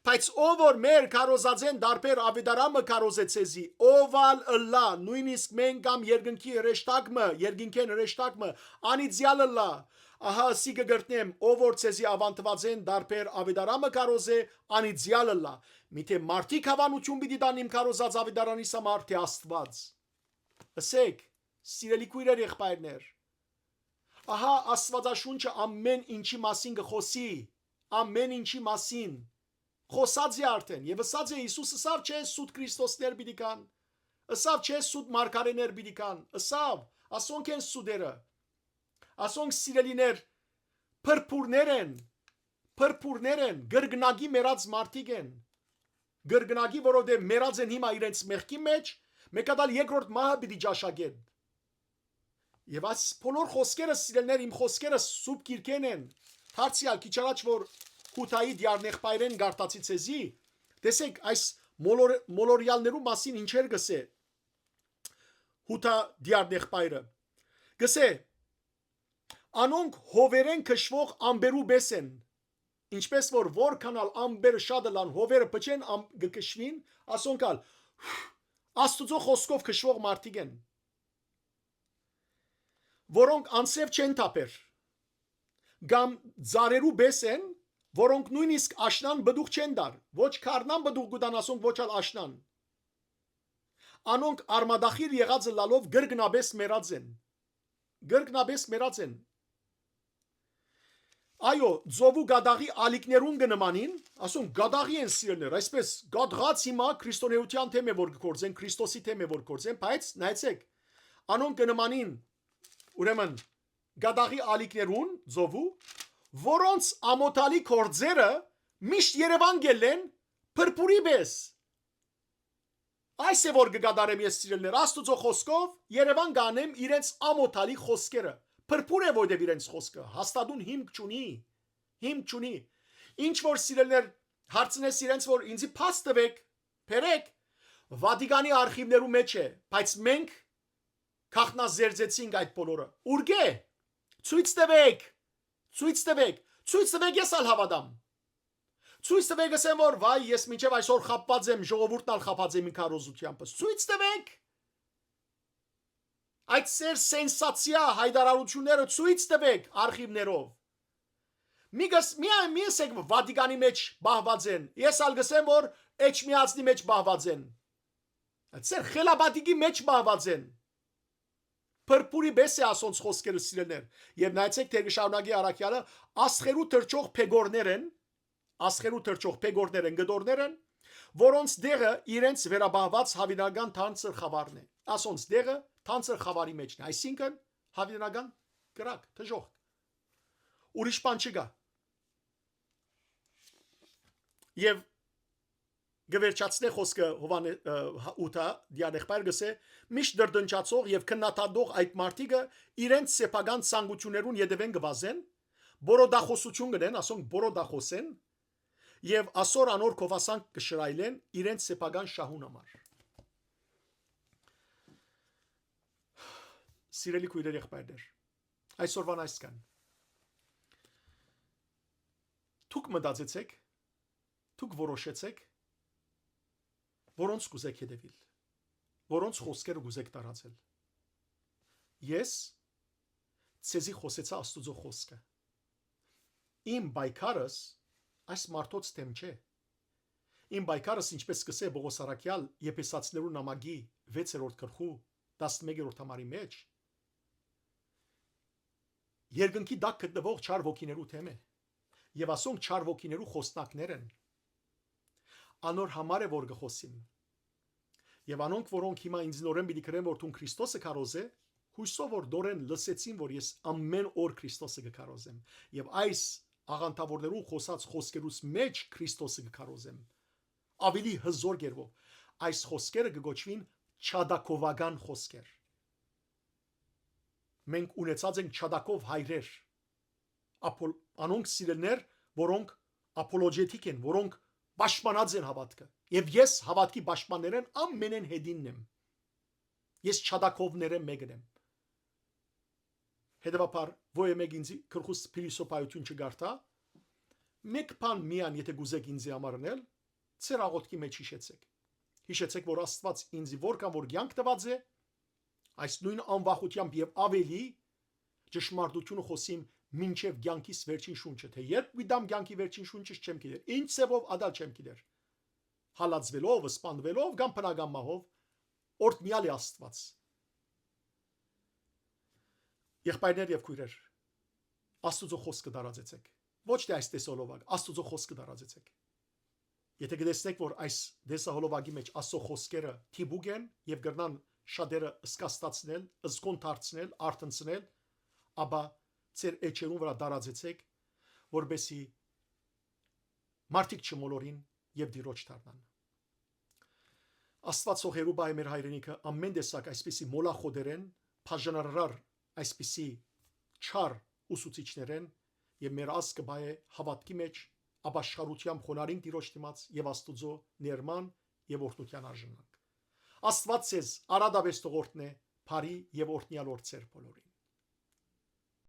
Բայց ով որ մեր կարոզածեն դարբեր ավետարանը կարոզեցեզի, օվալ ըլլա, նույնիսկ մենք կամ երկնքի հրեշտակը, երկինքեն հրեշտակը, անիծյալ ըլլա, ահա սի կգրտնեմ, ով որ ցեզի ավանդվածեն դարբեր ավետարանը կարոզե, անիծյալ ըլլա, միթե մարդիկ հավանություն պիտի տան իմ կարոզած ավետարանիս համար, թե Աստված։ Ասեք, սիրելի քույրեր եղբայրներ, ահա Աստվածաշունչը ամեն ինչի մասին կխոսի, ամեն ինչի մասին խոսած է արդեն եւ ասած է Հիսուսը սավ չէ սուտ Քրիստոսներ պիտի կան, ասավ չէ սուտ մարգարեներ պիտի կան, ասավ ասոնք են սուդերը, ասոնք սիրելիներ փրփուրներ են, գրգնագի մերած մարդիկ են, գրգնագի որովհետեւ մերած են հիմա իրենց մեղքի մեջ, մեկադալ երկրորդ մահը պիտի ճաշակեն։ Եվ այս բոլոր խոսքերը սիրելիներ իմ խոսքերը սուբ գիրքեն են, հարցիալ քիչ առաջ որ Հութայի դիարնեղբայրեն գարտացի ցեզի, տեսեք այս մոլորյալներու մասին ինչեր գսե Հութա դիարնեղբայրը, գսե անոնք հովերեն քշվող ամբերու բես են, ինչպես որ որքանալ ամբերը շատը լան հովերը փչեն գկշվին, ասոնքալ Աստուծո խոսքով քշվող մարդիկ են, որոնք անսև չեն թափեր, կամ ծարերու բես են, որոնք նույնիսկ աշնան բդուղ չեն դար, ոչ քարնան բդուղ գուտան ասոնք ոչ ալ աշնան։ Անոնք արմադախիր եղածը լալով գրգնաբես մերած են։ Այո, ձովու գադաղի ալիքներուն կնմանին, ասոնք գադաղի են սիրելներ, այսպես գադղած հիմա քրիստոնեության թեմ է որ գործեն, Քրիստոսի թեմ է որ գործեն, բայց նայեցեք, անոնք կնմանին, ուրեմն գադաղի ալիքներուն ձովու որոնց ամոթալի կորձերը միշտ Երևան գելեն փրփուրի պես։ Այս է որ կգադարեմ ես սիրելներ Աստուծո խոսքով Երևան գանեմ իրենց ամոթալի խոսքերը։ Փրփուր է որտեւ իրենց խոսքը հաստատուն հիմք չունի։ Ինչ որ սիրելներ հարցնես իրենց որ ինձի փաս տվեք, փերեք Վատիկանի արխիվներու մեջ է, բայց մենք քաղտնազերծեցինք այդ բոլորը։ Ուրգե ցույց տվեք, ես ալ հավատամ։ Ցույց տվեք ասեմ որ վայ ես մինչև այսօր խապված եմ, ժողովուրդն ալ խապած եմ ինքարոզությամբ։ Ցույց տվեք։ Այդ սեր սենսացիա հայդարարությունները ցույց տվեք արխիվներով։ Մի ասեք Վատիկանի մեջ բահված են։ Ես ալ գսեմ որ Էջմիածնի մեջ բահված են։ Այդ սեր խելաբատիկի մեջ բահված են։ Փրփուրի բես է ասոնց խոսքերը սիրելներ եւ նայեցեք թե շարունակի առաքյալը աստղերու թրջող փեգորներ են գդորներ են որոնց դեղը իրենց վերաբահված հավինական թանցր խավարն է ասոնց դեղը թանցր խավարի մեջն է այսինքն հավինական կրակ թժող ուրիշ բան չկա եւ գվերչացնե խոսքը Հութա դիանեղբայր գսե միշտ դրդնչացող եւ քննադատող այդ մարդիկը իրենց սեփական ցանկություններուն յետևեն գվազեն բորոդախոսություն գնեն ասոնք բորոդախոսեն եւ ասոր անոր կովասանք կշրայլեն իրենց սեփական շահուն համար սիրելի քույրեր եղբայրներ այսօրվան այսքան դուք մտածեցեք դուք որոշեցեք որոնց կուզեք հետևել, որոնց խոսքերը կուզեք տարածել։ Ես ցեզի խոսեցա Աստուծո խոսքը։ Իմ բայկարս այս մարդոց թեմ չէ։ Իմ բայկարս ինչպես կսե Բողոս Արաքյալ Եփեսացիներու նամակի 6-րդ գլխու 11-րդ համարի մեջ երկնքի դակ գտնվող չար ոգիներու թեմ է։ Եվ ասոնք չար ոգիներու խոսնակներ են։ Անոր համար է որ գխոսիմ։ Եվ անոնք որոնք հիմա ինձ նորեն պիտի գրեն որ դու Քրիստոսը կարոզ է, հույսով որ դորեն լսեցին որ ես ամեն օր Քրիստոսը կկարոզեմ։ Եվ այս աղանթավորներու խոսած խոսքերուց մեջ Քրիստոսը կկարոզեմ։ Ավելի հզոր գերվով այս խոսքերը կգոչվին չադակովական խոսքեր։ մենք ունեցած ենք չադակով հայրեր, անոնք սիրելներ, որոնք ապոլոգետիկ են, որոնք պաշտպանած են հավատքը, եւ ես հավատքի պաշտպաններն ամենեն հետինն եմ, ես չադակովներեմ մեկն եմ, հետևաբար ո՞յ մեկ ինձ քրխուս փիլիսոփայություն չգարտա, մեկ բան միան եթե գուզեք ինձ համարնել, ծեր աղոթքի մեջ հիշեցեք, որ Աստված ինձ որքան որ կյանք տված է, այս նույն անվախությամբ եւ ավելի ճշմարտությունը խոսիմ մինչև կյանքիս վերջին շունչը, թե երբ գիտամ կյանքի վերջին շունչը չեմ գիտեր, ինչ ծևով ադալ չեմ գիտեր, հալածվելով, սպանվելով, կամ բնական մահով, օրհնյալ է Աստված։ Եղբայրներ եւ քույրեր, Աստուծո խոսքը դարածեցեք, ոչ թե այս տեսոլովակ, Աստուծո խոսքը դարածեցեք։ Եթե գտեսնեք, որ այս դեսահոլովակի մեջ Աստծո խոսքերը թիբուկ են եւ գրնան շատերը սկաստացնել, զգոն դարձնել, արտնցնել, ապա ծեր էջերուն վրա դարածեցեք, որբեսի մարդիկ չմոլորին եւ դիրոջ դառնան։ Աստված ողերու բայ մեր հայրենիքը ամեն տեսակ այսպիսի մոլախոդերեն, բաժանարար այսպիսի չար ուսուցիչներեն եւ մեր ազգը բայ հավատքի մեջ ապաշխարությամբ խոնարհին դիրոջ դիմաց եւ Աստուծո ներման եւ օրհնության արժանանք։ Աստված ցեզ արադավես տողորտն է, բարի եւ օրհնյալ օրցեր բոլորին։